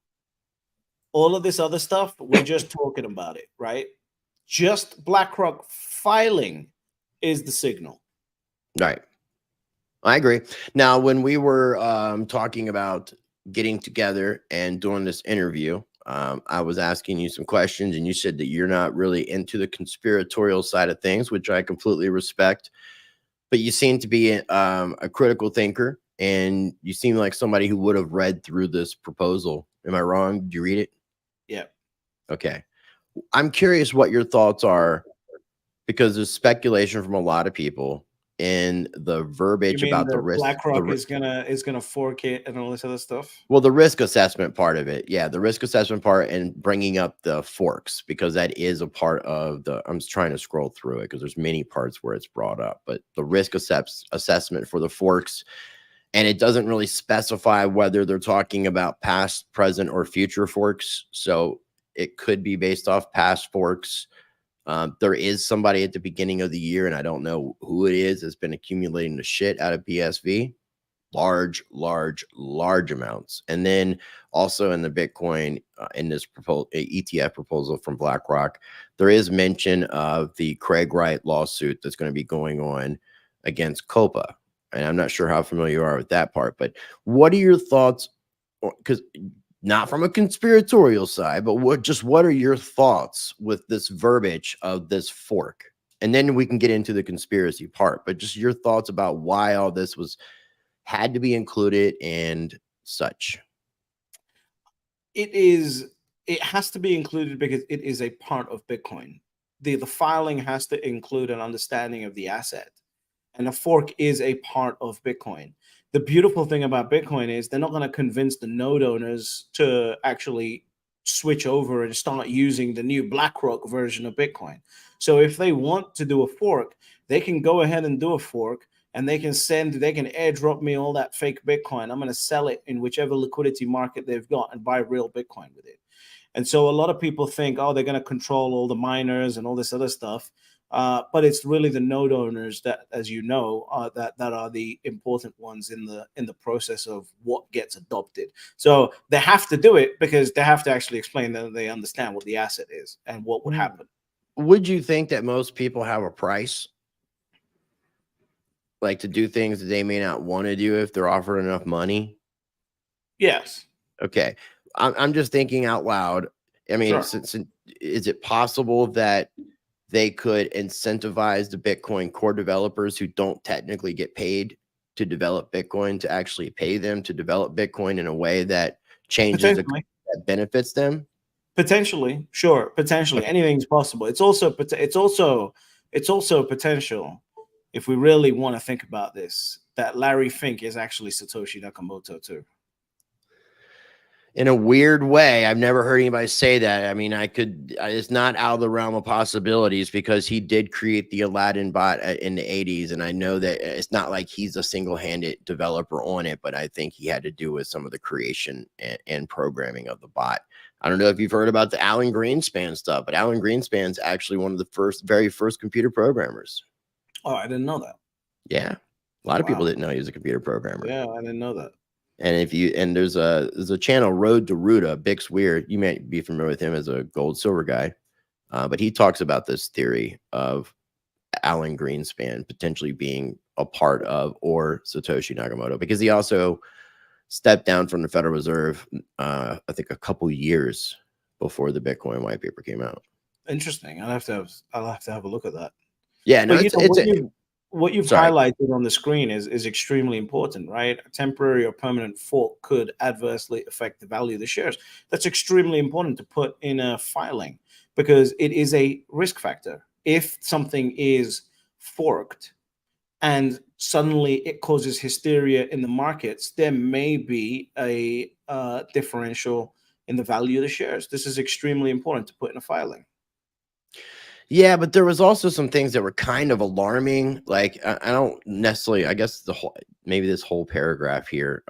All of this other stuff, we're just talking about it, right? Just BlackRock filing is the signal. Right. I agree. Now, when we were talking about getting together and doing this interview, I was asking you some questions, and you said that you're not really into the conspiratorial side of things, which I completely respect. But you seem to be a critical thinker, and you seem like somebody who would have read through this proposal. Am I wrong? Did you read it? Yeah. Okay. I'm curious what your thoughts are, because there's speculation from a lot of people in the You verbiage mean about the the risk, BlackRock is gonna fork it and all this other stuff? well, the risk assessment part of it. Yeah, the risk assessment part and bringing up the forks, because that is a part of the, I'm just trying to scroll through it because there's many parts where it's brought up, but the risk assessment for the forks, and it doesn't really specify whether they're talking about past, present, or future forks. So it could be based off past forks. There is somebody at the beginning of the year, and I don't know who it is, that's been accumulating the shit out of BSV, large amounts. And then also in the Bitcoin, in this ETF proposal from BlackRock, there is mention of the Craig Wright lawsuit that's going to be going on against Copa. And I'm not sure how familiar you are with that part, but what are your thoughts? Because not from a conspiratorial side, but what are your thoughts with this verbiage of this fork? And then we can get into the conspiracy part, but just your thoughts about why all this had to be included and such. It has to be included because it is a part of Bitcoin. The filing has to include an understanding of the asset. And a fork is a part of Bitcoin. The beautiful thing about Bitcoin is they're not going to convince the node owners to actually switch over and start using the new BlackRock version of Bitcoin. So if they want to do a fork, they can go ahead and do a fork, and they can airdrop me all that fake Bitcoin. I'm going to sell it in whichever liquidity market they've got and buy real Bitcoin with it. And so a lot of people think, oh, they're going to control all the miners and all this other stuff. But it's really the node owners that, as you know, that are the important ones in the process of what gets adopted. So they have to do it because they have to actually explain that they understand what the asset is and what would happen. Would you think that most people have a price, like to do things that they may not want to do if they're offered enough money? Yes. Okay. I'm just thinking out loud. I mean, Sure. is it possible that they could incentivize the Bitcoin core developers who don't technically get paid to develop Bitcoin to actually pay them to develop Bitcoin in a way that changes Potentially. that benefits them? Potentially, sure. Potentially, Okay. anything's possible. It's also potential, if we really want to think about this, that Larry Fink is actually Satoshi Nakamoto too. In a weird way, I've never heard anybody say that. I mean, it's not out of the realm of possibilities because he did create the Aladdin bot in the 80s. And I know that it's not like he's a single-handed developer on it, but I think he had to do with some of the creation and programming of the bot. I don't know if you've heard about the Alan Greenspan stuff, but Alan Greenspan's actually one of the very first computer programmers. Oh, I didn't know that. Yeah. A lot of people Wow. didn't know he was a computer programmer. Yeah, I didn't know that. And there's a channel, Road to Ruta, Bix Weir. You might be familiar with him as a gold silver guy, but he talks about this theory of Alan Greenspan potentially being a part of or Satoshi Nakamoto, because he also stepped down from the Federal Reserve, I think a couple years before the Bitcoin white paper came out. Interesting. I'll have to have a look at that. Yeah, no, But it's what you've sorry. highlighted on the screen is extremely important, right? A temporary or permanent fork could adversely affect the value of the shares. That's extremely important to put in a filing because it is a risk factor. If something is forked and suddenly it causes hysteria in the markets, there may be a differential in the value of the shares. This is extremely important to put in a filing. Yeah, but there was also some things that were kind of alarming. Like I don't necessarily, I guess maybe this whole paragraph here.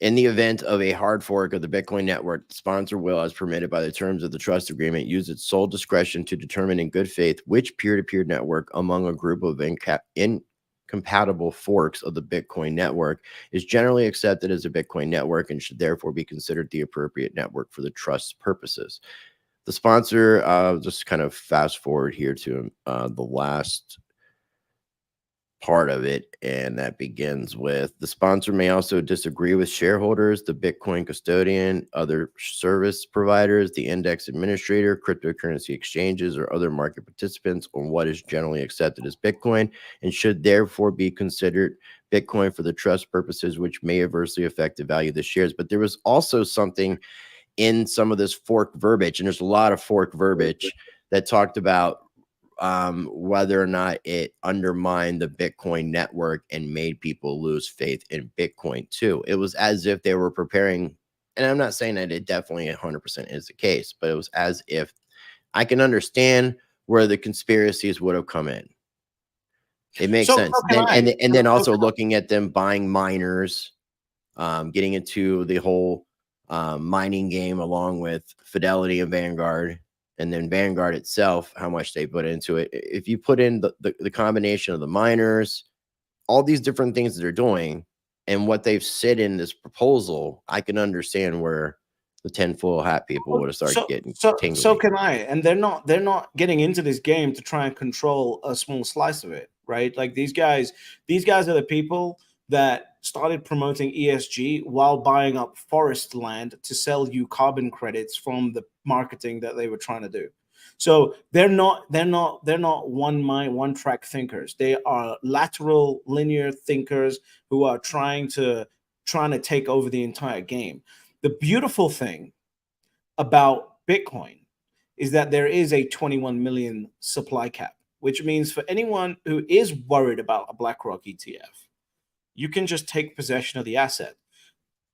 In the event of a hard fork of the Bitcoin network, the sponsor will, as permitted by the terms of the trust agreement, use its sole discretion to determine in good faith which peer-to-peer network among a group of incompatible forks of the Bitcoin network is generally accepted as a Bitcoin network and should therefore be considered the appropriate network for the trust's purposes. The sponsor, just kind of fast forward here to the last part of it, and that begins with the sponsor may also disagree with shareholders, the Bitcoin custodian, other service providers, the index administrator, cryptocurrency exchanges, or other market participants on what is generally accepted as Bitcoin and should therefore be considered Bitcoin for the trust purposes, which may adversely affect the value of the shares. But there was also something in some of this fork verbiage, and there's a lot of fork verbiage that talked about whether or not it undermined the Bitcoin network and made people lose faith in Bitcoin too. It was as if they were preparing, and I'm not saying that it definitely 100% is the case, but it was as if I can understand where the conspiracies would have come in. It makes So, sense. so can I. And So, then so also looking at them buying miners, getting into the whole mining game along with Fidelity and Vanguard, and then Vanguard itself, how much they put into it. If you put in the combination of the miners, all these different things that they're doing, and what they've said in this proposal, I can understand where the tinfoil hat people would have started So getting so tingly. can I. And they're not getting into this game to try and control a small slice of it, right? Like these guys are the people that started promoting ESG while buying up forest land to sell you carbon credits from the marketing that they were trying to do. So they're not one mind, one track thinkers. They are lateral linear thinkers who are trying to take over the entire game. The beautiful thing about Bitcoin is that there is a 21 million supply cap, which means for anyone who is worried about a BlackRock ETF, you can just take possession of the asset.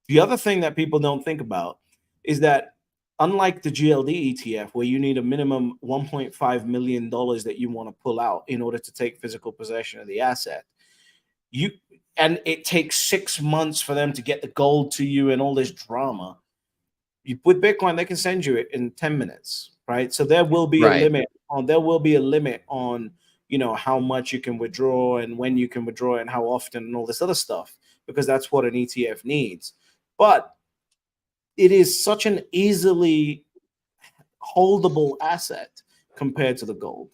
The other thing that people don't think about is that unlike the GLD ETF, where you need a minimum $1.5 million that you want to pull out in order to take physical possession of the asset, you and it takes 6 months for them to get the gold to you and all this drama. With Bitcoin, they can send you it in 10 minutes, right? So there will be a Right. limit on how much you can withdraw and when you can withdraw and how often and all this other stuff, because that's what an ETF needs. But it is such an easily holdable asset compared to the gold.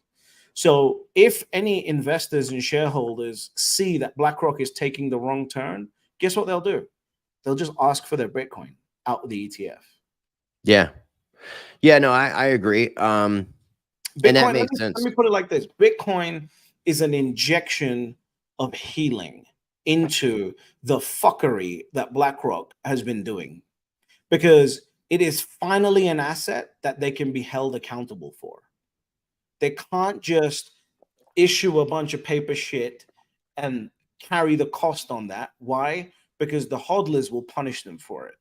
So if any investors and shareholders see that BlackRock is taking the wrong turn, guess what they'll do? They'll just ask for their Bitcoin out of the ETF. Yeah. Yeah, no, I agree. And that Bitcoin, makes let sense. me put it like this. Bitcoin is an injection of healing into the fuckery that BlackRock has been doing, because it is finally an asset that they can be held accountable for. They can't just issue a bunch of paper shit and carry the cost on that. Why? Because the hodlers will punish them for it.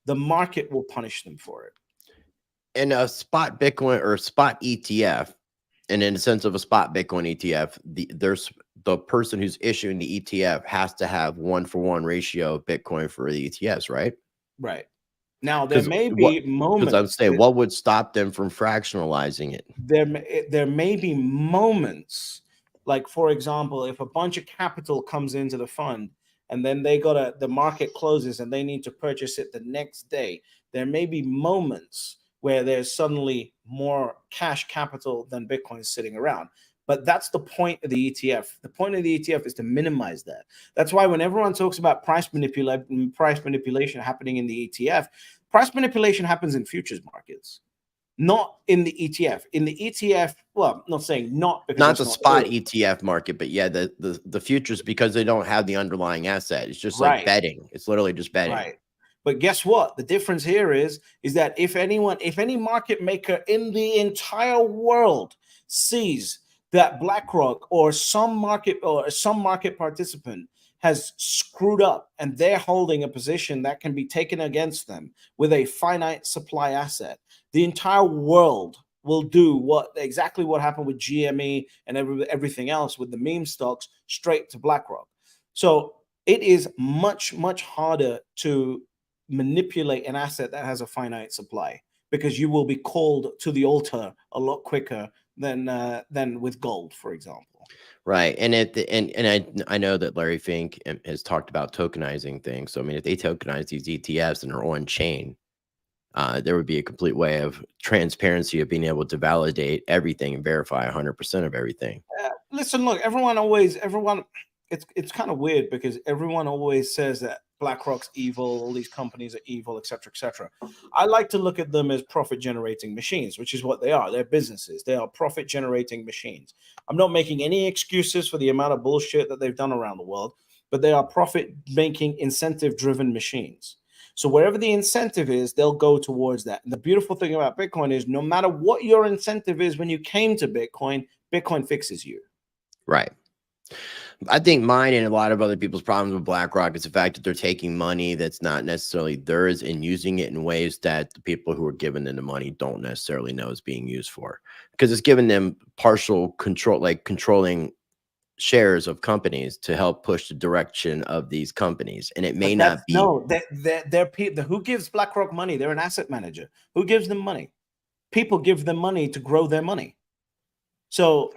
The market will punish them for it. And a spot Bitcoin or spot ETF, and in the sense of a spot Bitcoin ETF, there's the person who's issuing the ETF has to have 1-for-1 ratio of Bitcoin for the ETFs, right? Right. Now, there Because may what? be Because I'm moments saying, what would stop them from fractionalizing it? there may be moments, like for example, if a bunch of capital comes into the fund and then the market closes and they need to purchase it the next day, there may be moments where there's suddenly more cash capital than Bitcoin sitting around. But that's the point of the ETF. The point of the ETF is to minimize that. That's why when everyone talks about price manipulation happening in the ETF, price manipulation happens in futures markets, not in the ETF. In the ETF, well, I'm not saying not, because Not that's the not spot it. ETF market, but yeah, the futures, because they don't have the underlying asset. It's just like Right, betting. It's literally just betting. right. But guess what? The difference here is that if any market maker in the entire world sees that BlackRock or some market participant has screwed up and they're holding a position that can be taken against them with a finite supply asset, the entire world will do exactly what happened with GME and everything else with the meme stocks, straight to BlackRock. So it is much, much harder to manipulate an asset that has a finite supply, because you will be called to the altar a lot quicker than with gold, for example. Right. And I know that Larry Fink has talked about tokenizing things. So I mean, if they tokenize these ETFs and are on chain, there would be a complete way of transparency of being able to validate everything and verify 100% of everything. Listen, look, everyone. It's kind of weird because everyone always says that BlackRock's evil, all these companies are evil, etc., etc. I like to look at them as profit generating machines, which is what they are. They're businesses. They are profit generating machines. I'm not making any excuses for the amount of bullshit that they've done around the world, but they are profit making, incentive driven machines. So wherever the incentive is, they'll go towards that. And the beautiful thing about Bitcoin is no matter what your incentive is when you came to Bitcoin, Bitcoin fixes you. Right. I think mine and a lot of other people's problems with BlackRock is the fact that they're taking money that's not necessarily theirs and using it in ways that the people who are giving them the money don't necessarily know is being used for, because it's giving them partial control, like controlling shares of companies to help push the direction of these companies. And it may But not that's be. no, they're people. Who gives BlackRock money? They're an asset manager. Who gives them money? People give them money to grow their money. So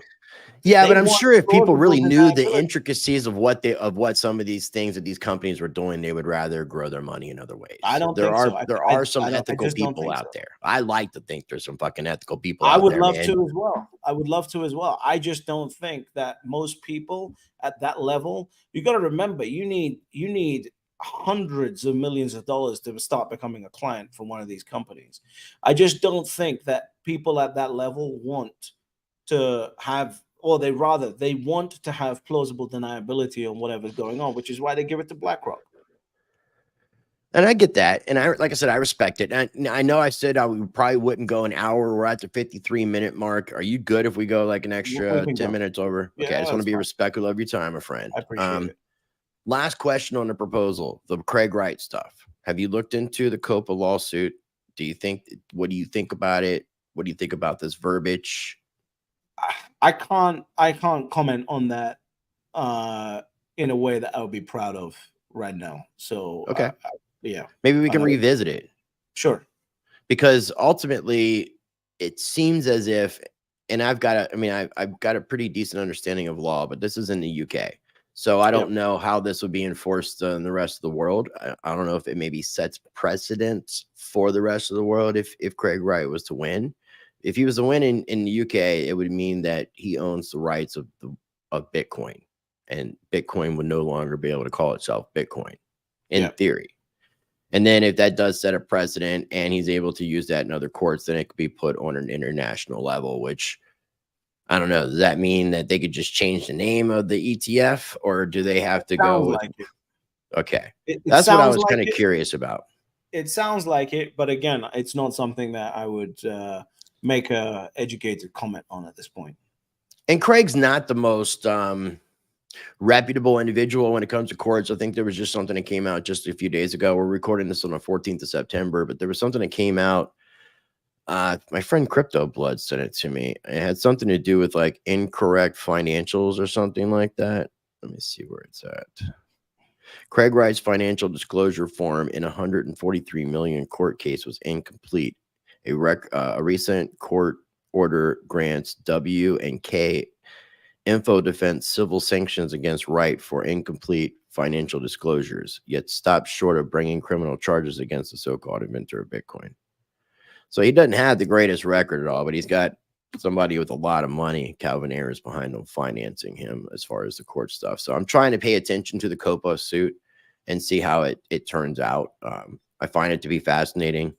Yeah, they but I'm want sure if people plausible really knew the deniability. intricacies of what some of these things that these companies were doing, they would rather grow their money in other I ways. don't There think so. are there are some I ethical just don't people think out so. there. I like to think there's some fucking ethical people I out would there, love man. to as well. I would love to as well. I just don't think that most people at that level. You got to remember, you need hundreds of millions of dollars to start becoming a client for one of these companies. I just don't think that people at that level want to have, or they want to have plausible deniability on whatever's going on, which is why they give it to BlackRock. And I get that. And like I said, I respect it. And I know I said we probably wouldn't go an hour. We're at the 53-minute mark. Are you good if we go like an We extra can 10 go. minutes over? Okay. I Yeah, just want to that's be fine. respectful of your time, my friend. I appreciate it. Last question on the proposal, the Craig Wright stuff. Have you looked into the COPA lawsuit? What do you think about it? What do you think about this verbiage? I can't comment on that uh in a way that I would be proud of right now. So Okay. yeah, Maybe we can uh, revisit it, sure. because ultimately it seems as if, and I've got a, I mean, I've got a pretty decent understanding of law, but this is in the UK. So I don't know how this would be enforced in the rest of the world. I don't know if it maybe sets precedent for the rest of the world if Craig Wright was to win. If he was to win in the UK, it would mean that he owns the rights of Bitcoin, and Bitcoin would no longer be able to call itself Bitcoin in theory. And then if that does set a precedent and he's able to use that in other courts, then it could be put on an international level, which I don't know. Does that mean that they could just change the name of the ETF, or do they have to go with? Like it. Okay. It That's what I was like kind of curious about. It sounds like it, but again, it's not something that I would make a educated comment on at this point. And Craig's not the most reputable individual when it comes to courts. I think there was just something that came out just a few days ago. We're recording this on the 14th of September, but there was something that came out. My friend Crypto Blood sent it to me. It had something to do with like incorrect financials or something like that. Let me see where it's at. Craig Wright's financial disclosure form in 143 million court case was incomplete. A recent court order grants W and K Info Defense civil sanctions against Wright for incomplete financial disclosures, yet stopped short of bringing criminal charges against the so-called inventor of Bitcoin. So he doesn't have the greatest record at all, but he's got somebody with a lot of money, Calvin Ayers, behind him financing him as far as the court stuff. So I'm trying to pay attention to the Copo suit and see how it turns out. I find it to be fascinating.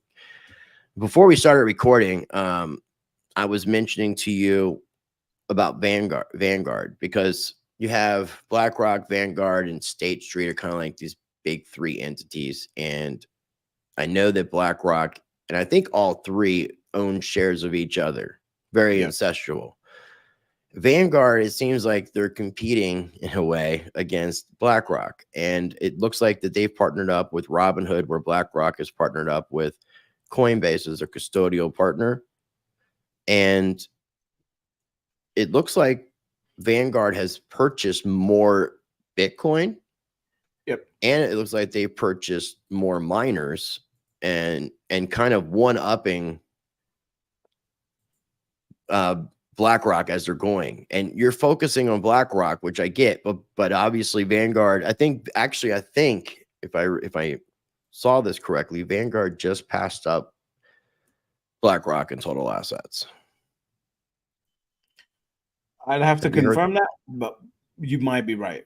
Before we started recording, I was mentioning to you about Vanguard, because you have BlackRock, Vanguard, and State Street are kind of like these big three entities. And I know that BlackRock, and I think all three, own shares of each other. Very ancestral. Vanguard, it seems like they're competing in a way against BlackRock. And it looks like that they've partnered up with Robinhood, where BlackRock has partnered up with Coinbase as a custodial partner. And it looks like Vanguard has purchased more Bitcoin. And it looks like they purchased more miners and kind of one-upping BlackRock as they're going. And you're focusing on BlackRock, which I get, but obviously Vanguard, I think if I saw this correctly, Vanguard just passed up BlackRock in total assets. I'd have to confirm that, but you might be right.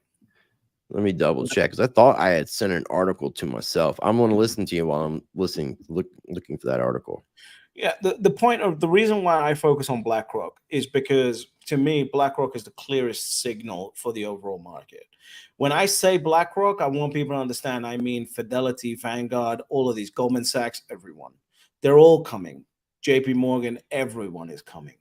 Let me double check, because I thought I had sent an article to myself. I'm going to listen to you while I'm looking for that article. Yeah, the reason why I focus on BlackRock is because, to me, BlackRock is the clearest signal for the overall market. When I say BlackRock, I want people to understand I mean Fidelity, Vanguard, all of these, Goldman Sachs, everyone. They're all coming. JP Morgan, everyone is coming.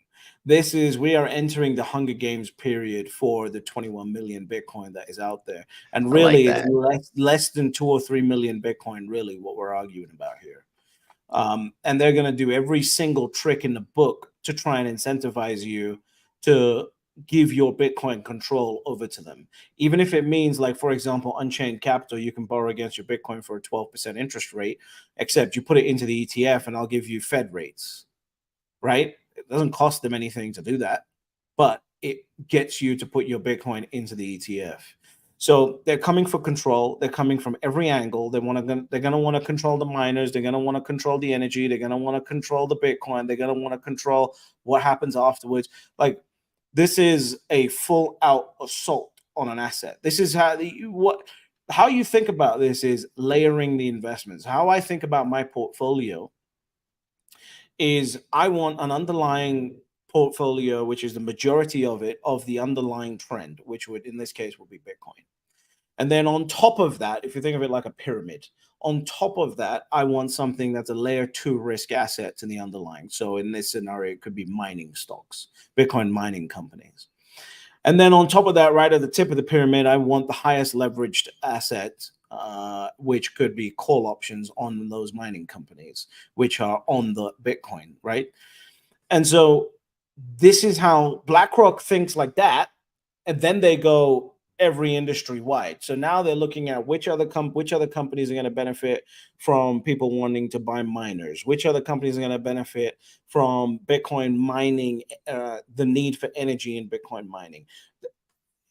We are entering the Hunger Games period for the 21 million Bitcoin that is out there. And really, it's less than 2 or 3 million Bitcoin, really, what we're arguing about here. And they're going to do every single trick in the book to try and incentivize you to give your Bitcoin control over to them. Even if it means, like, for example, Unchained Capital, you can borrow against your Bitcoin for a 12% interest rate, except you put it into the ETF and I'll give you Fed rates, right? It doesn't cost them anything to do that, but it gets you to put your Bitcoin into the ETF. So they're coming for control. They're coming from every angle. They're going to want to control the miners. They're going to want to control the energy. They're going to want to control the Bitcoin. They're going to want to control what happens afterwards. Like, this is a full out assault on an asset. This is how you think about this is layering the investments. How I think about my portfolio is I want an underlying portfolio, which is the majority of it, of the underlying trend, which would, in this case, would be Bitcoin. And then on top of that, if you think of it like a pyramid, on top of that, I want something that's a layer 2 risk asset to the underlying. So in this scenario, it could be mining stocks, Bitcoin mining companies. And then on top of that, right at the tip of the pyramid, I want the highest leveraged asset, which could be call options on those mining companies, which are on the Bitcoin, right? And so this is how BlackRock thinks like that. And then they go, every industry wide. So now they're looking at which other companies are going to benefit from people wanting to buy miners, which other companies are going to benefit from Bitcoin mining, the need for energy in Bitcoin mining.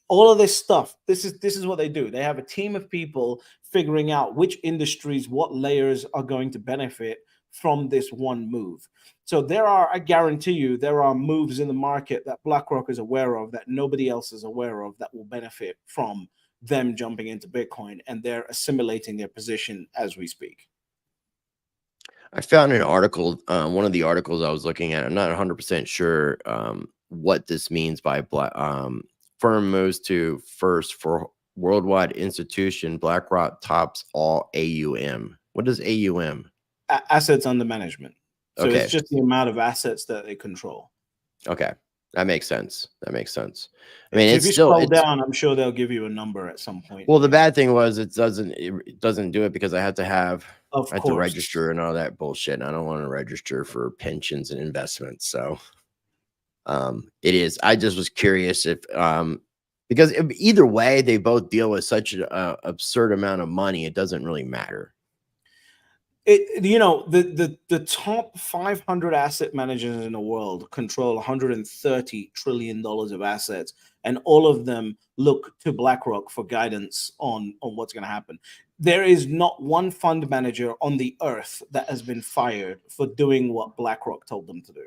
All of this stuff, this is what they do. They have a team of people figuring out which industries, what layers are going to benefit from this one move. So I guarantee you, there are moves in the market that BlackRock is aware of that nobody else is aware of that will benefit from them jumping into Bitcoin, and they're assimilating their position as we speak. I found an article, one of the articles I was looking at. I'm not 100% sure what this means by firm moves to first for worldwide institution. BlackRock tops all AUM. What is AUM? Assets under management. So Okay. it's just the amount of assets that they control. Okay. That makes sense. That makes sense. I Yeah, mean, so it's if you still, scroll down, I'm sure they'll give you a number at some point. well, the bad thing was it doesn't do it because I have to Of register and all that bullshit. And I don't want to register for pensions and investments. So it is. I just was curious if because either way, they both deal with such an absurd amount of money. It doesn't really matter. The top 500 asset managers in the world control 130 trillion dollars of assets, and all of them look to BlackRock for guidance on what's going to happen. There is not one fund manager on the earth that has been fired for doing what BlackRock told them to do.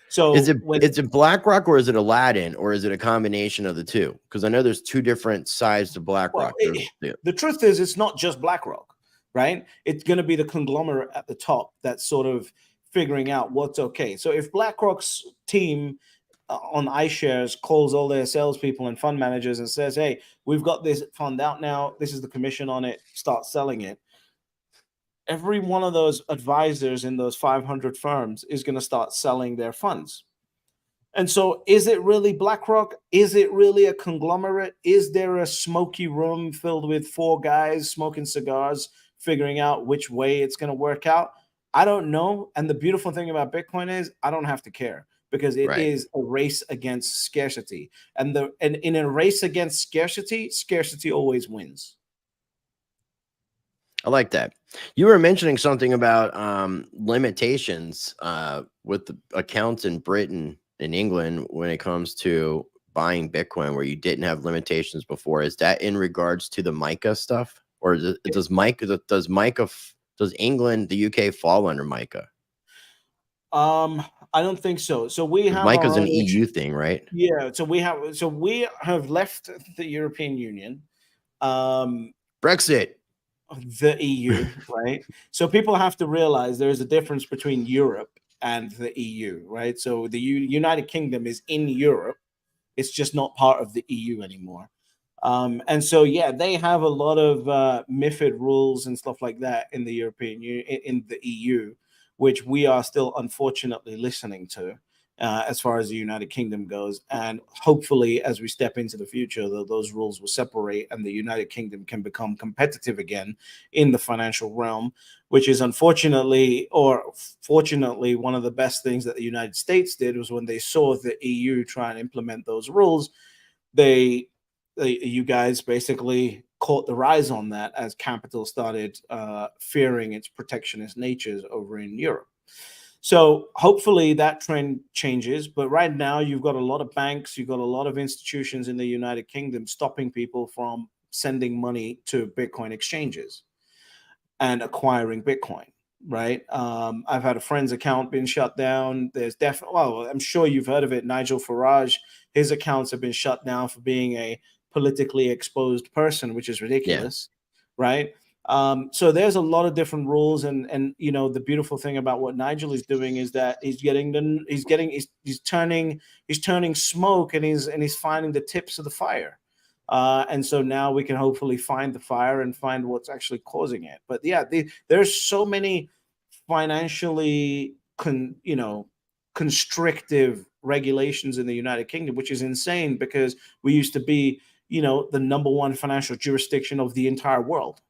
So is it BlackRock or is it Aladdin or is it a combination of the two? Because I know there's two different sides to BlackRock. Well, the truth is, it's not just BlackRock, right? It's going to be the conglomerate at the top that's sort of figuring out what's okay. So if BlackRock's team on iShares calls all their salespeople and fund managers and says, "Hey, we've got this fund out now. This is the commission on it. Start selling it." Every one of those advisors in those 500 firms is going to start selling their funds. And so is it really BlackRock? Is it really a conglomerate? Is there a smoky room filled with four guys smoking cigars, figuring out which way it's going to work out? I don't know. And the beautiful thing about Bitcoin is I don't have to care because it is a race against scarcity. And in a race against scarcity, scarcity always wins. I like that. You were mentioning something about limitations with the accounts in Britain and England when it comes to buying Bitcoin, where you didn't have limitations before. Is that in regards to the MiCA stuff, or does England, the UK fall under MiCA? I don't think so. So we have MiCA's our an own EU thing, right? Yeah. So we have left the European Union. Brexit. The EU, right? So people have to realize there is a difference between Europe and the EU, right? So the United Kingdom is in Europe. It's just not part of the EU anymore. And so, yeah, they have a lot of MiFID rules and stuff like that in the European Union, in the EU, which we are still unfortunately listening to as far as the United Kingdom goes. And hopefully, as we step into the future, those rules will separate and the United Kingdom can become competitive again in the financial realm, which is unfortunately or fortunately one of the best things that the United States did was when they saw the EU try and implement those rules, you guys basically caught the rise on that as capital started fearing its protectionist natures over in Europe. So hopefully that trend changes. But right now, you've got a lot of banks, you've got a lot of institutions in the United Kingdom stopping people from sending money to Bitcoin exchanges and acquiring Bitcoin. Right. I've had a friend's account been shut down. There's definitely, well, I'm sure you've heard of it. Nigel Farage, his accounts have been shut down for being a politically exposed person, which is ridiculous. Yeah. Right. So there's a lot of different rules, and the beautiful thing about what Nigel is doing is that he's turning smoke and he's finding the tips of the fire, and so now we can hopefully find the fire and find what's actually causing it. But yeah, there's so many financially constrictive regulations in the United Kingdom, which is insane because we used to be the number one financial jurisdiction of the entire world.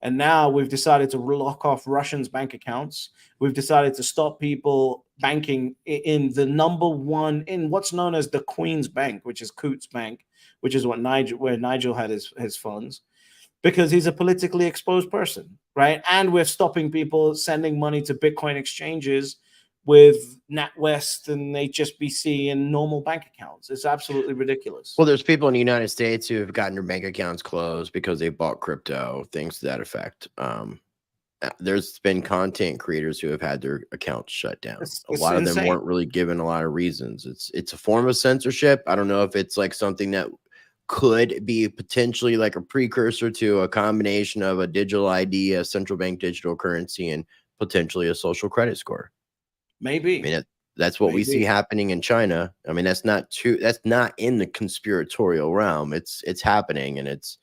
And now we've decided to lock off Russians' bank accounts. We've decided to stop people banking in the number one, in what's known as the Queen's Bank, which is Coots Bank, which is where Nigel had his funds, because he's a politically exposed person, right? And we're stopping people sending money to Bitcoin exchanges with NatWest and HSBC and normal bank accounts. It's absolutely ridiculous. Well, there's people in the United States who have gotten their bank accounts closed because they bought crypto, things to that effect. There's been content creators who have had their accounts shut down. A lot of them weren't really given a lot of reasons. It's a form of censorship. I don't know if it's like something that could be potentially like a precursor to a combination of a digital ID, a central bank digital currency, and potentially a social credit score. Maybe. I mean, that's what we see happening in China. I mean, that's not in the conspiratorial realm. It's happening, and it's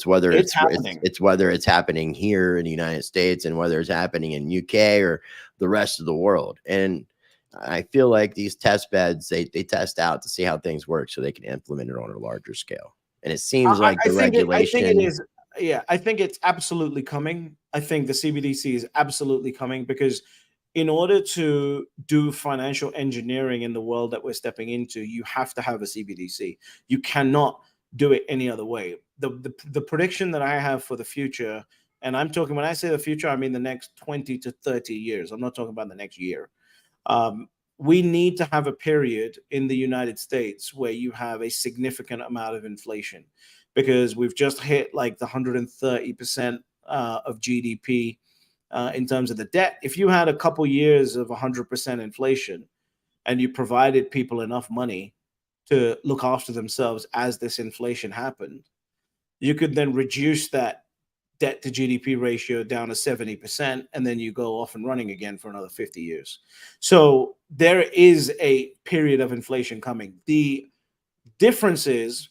whether it's whether it's happening here in the United States and whether it's happening in UK or the rest of the world. And I feel like these test beds, they test out to see how things work so they can implement it on a larger scale. And it seems like the regulation. I think it is. Yeah, I think it's absolutely coming. I think the CBDC is absolutely coming, because in order to do financial engineering in the world that we're stepping into, you have to have a CBDC. You cannot do it any other way. The prediction that I have for the future, and I'm talking, when I say the future, I mean the next 20 to 30 years. I'm not talking about the next year. We need to have a period in the United States where you have a significant amount of inflation, because we've just hit like the 130% of GDP in terms of the debt. If you had a couple years of 100% inflation and you provided people enough money to look after themselves as this inflation happened, you could then reduce that debt to GDP ratio down to 70%, and then you go off and running again for another 50 years. So there is a period of inflation coming. The difference is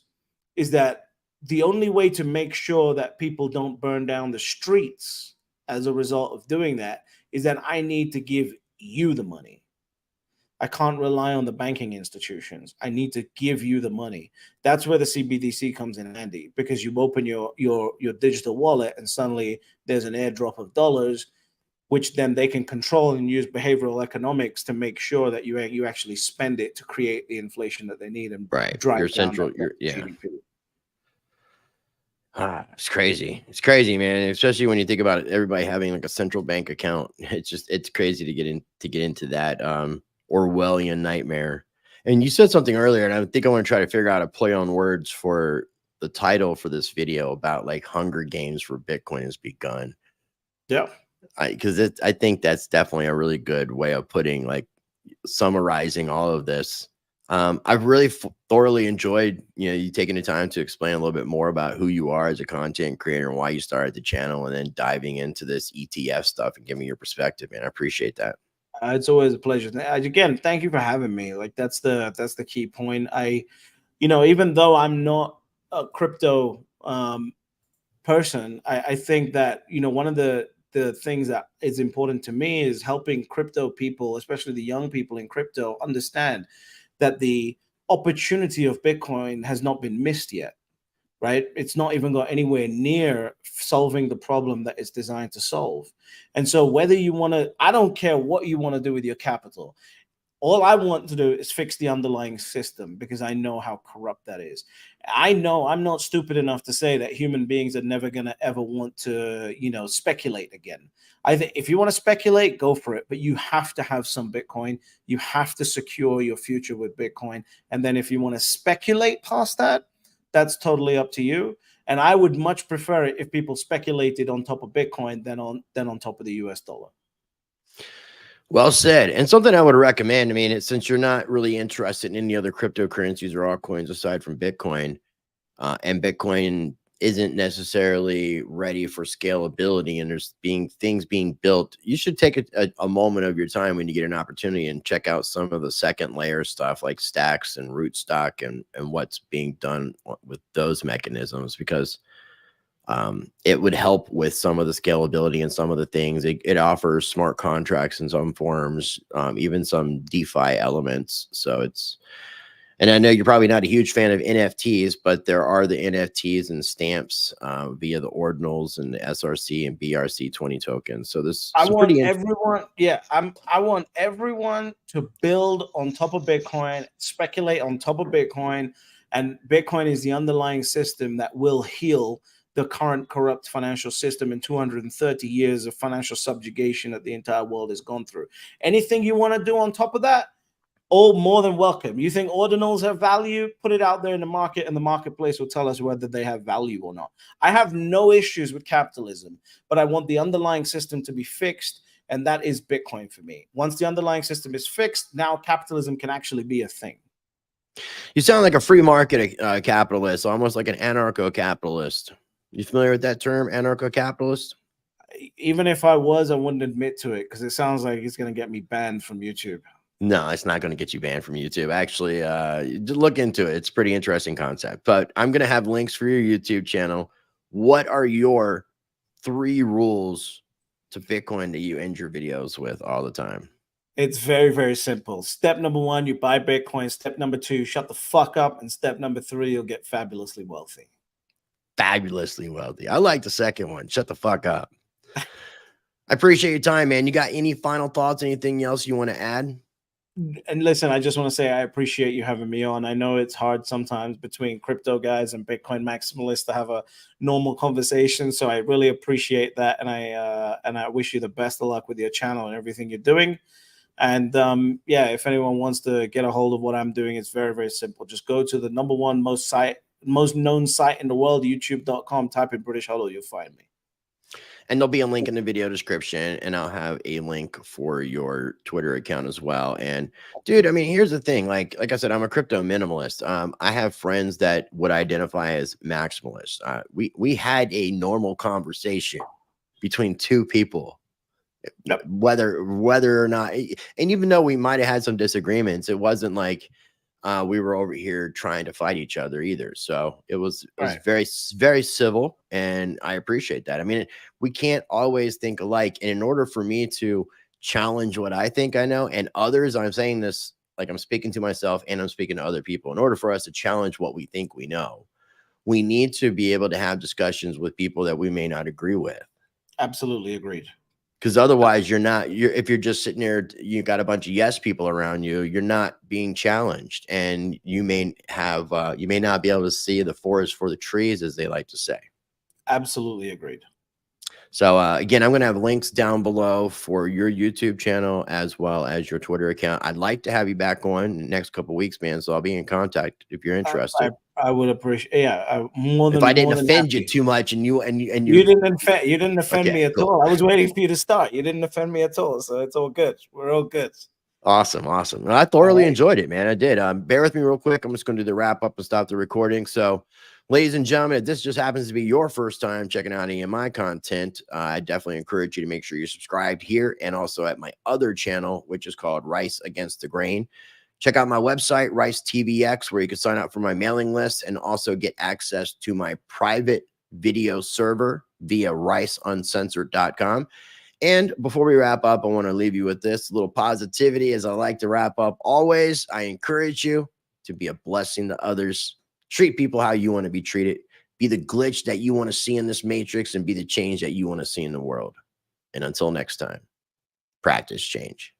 that the only way to make sure that people don't burn down the streets as a result of doing that is that I need to give you the money. I can't rely on the banking institutions. I need to give you the money. That's where the CBDC comes in handy, because you open your digital wallet and suddenly there's an airdrop of dollars, which then they can control and use behavioral economics to make sure that you actually spend it to create the inflation that they need and drive your central GDP. It's crazy. It's crazy, man. Especially when you think about it, everybody having like a central bank account. It's crazy to get into that Orwellian nightmare. And you said something earlier, and I think I want to try to figure out a play on words for the title for this video about like Hunger Games for Bitcoin has begun. Yeah. Because I think that's definitely a really good way of putting, like, summarizing all of this. I've really thoroughly enjoyed, you taking the time to explain a little bit more about who you are as a content creator and why you started the channel, and then diving into this ETF stuff and giving your perspective, man. I appreciate that. It's always a pleasure. Again, thank you for having me. Like, that's the key point. Even though I'm not a crypto person, I think that, one of the things that is important to me is helping crypto people, especially the young people in crypto, understand that the opportunity of Bitcoin has not been missed yet, right? It's not even got anywhere near solving the problem that it's designed to solve. And so whether you want to, I don't care what you want to do with your capital. All I want to do is fix the underlying system, because I know how corrupt that is. I know I'm not stupid enough to say that human beings are never going to ever want to, speculate again. I think if you want to speculate, go for it. But you have to have some Bitcoin. You have to secure your future with Bitcoin. And then if you want to speculate past that, that's totally up to you. And I would much prefer it if people speculated on top of Bitcoin than on top of the US dollar. Well said. And something I would recommend, I mean, since you're not really interested in any other cryptocurrencies or altcoins aside from Bitcoin, and Bitcoin isn't necessarily ready for scalability, and there's things being built, you should take a moment of your time when you get an opportunity and check out some of the second layer stuff like stacks and rootstock and what's being done with those mechanisms, because it would help with some of the scalability and some of the things. It offers smart contracts in some forms, even some DeFi elements. So And I know you're probably not a huge fan of NFTs, but there are the NFTs and stamps via the ordinals and the SRC and BRC20 tokens. So there's I some want pretty everyone, yeah, I want everyone to build on top of Bitcoin, speculate on top of Bitcoin, and Bitcoin is the underlying system that will heal the current corrupt financial system in 230 years of financial subjugation that the entire world has gone through. Anything you want to do on top of that, all more than welcome. You think ordinals have value? Put it out there in the market, and the marketplace will tell us whether they have value or not. I have no issues with capitalism, but I want the underlying system to be fixed, and that is Bitcoin for me. Once the underlying system is fixed, now capitalism can actually be a thing. You sound like a free market capitalist, almost like an anarcho-capitalist. You familiar with that term, anarcho-capitalist? Even if I was, I wouldn't admit to it because it sounds like it's going to get me banned from YouTube. No, it's not going to get you banned from YouTube. Actually, look into it. It's a pretty interesting concept. But I'm going to have links for your YouTube channel. What are your 3 rules to Bitcoin that you end your videos with all the time? It's very, very simple. Step number 1, you buy Bitcoin. Step number 2, shut the fuck up. And step number 3, you'll get fabulously wealthy. Fabulously wealthy. I like the second one. Shut the fuck up. I appreciate your time, man. You got any final thoughts? Anything else you want to add? And listen, I just want to say I appreciate you having me on. I know it's hard sometimes between crypto guys and Bitcoin maximalists to have a normal conversation. So I really appreciate that, and I wish you the best of luck with your channel and everything you're doing. And yeah, if anyone wants to get a hold of what I'm doing, it's very, very simple. Just go to the #1 most known site in the world, youtube.com. Type in British Hollow, you'll find me. And there'll be a link in the video description, and I'll have a link for your Twitter account as well. And dude, I mean, here's the thing. Like I said, I'm a crypto minimalist. I have friends that would identify as maximalists. We had a normal conversation between 2 people, Yep. whether or not, and even though we might have had some disagreements, it wasn't like we were over here trying to fight each other either. So it was Right. very, very civil, and I appreciate that. I mean, we can't always think alike. And in order for me to challenge what I think I know and others, I'm saying this like I'm speaking to myself and I'm speaking to other people. In order for us to challenge what we think we know, we need to be able to have discussions with people that we may not agree with. Absolutely agreed. Because otherwise, if you're just sitting there, you got a bunch of yes people around you, you're not being challenged, and you may not be able to see the forest for the trees, as they like to say. Absolutely agreed. So again, I'm going to have links down below for your YouTube channel as well as your Twitter account. I'd like to have you back on in the next couple of weeks, man. So I'll be in contact if you're interested. I would appreciate, yeah, If I didn't offend you too much, and you didn't offend okay, me at cool. all. I was waiting for you to start. You didn't offend me at all, so it's all good. We're all good. Awesome. Well, I thoroughly enjoyed it, man. I did. Bear with me real quick. I'm just going to do the wrap up and stop the recording. So, ladies and gentlemen, if this just happens to be your first time checking out any of my content, I definitely encourage you to make sure you're subscribed here and also at my other channel, which is called Rice Against the Grain. Check out my website, Rice TVX, where you can sign up for my mailing list and also get access to my private video server via riceuncensored.com. And before we wrap up, I want to leave you with this little positivity as I like to wrap up. Always, I encourage you to be a blessing to others. Treat people how you want to be treated. Be the glitch that you want to see in this matrix and be the change that you want to see in the world. And until next time, practice change.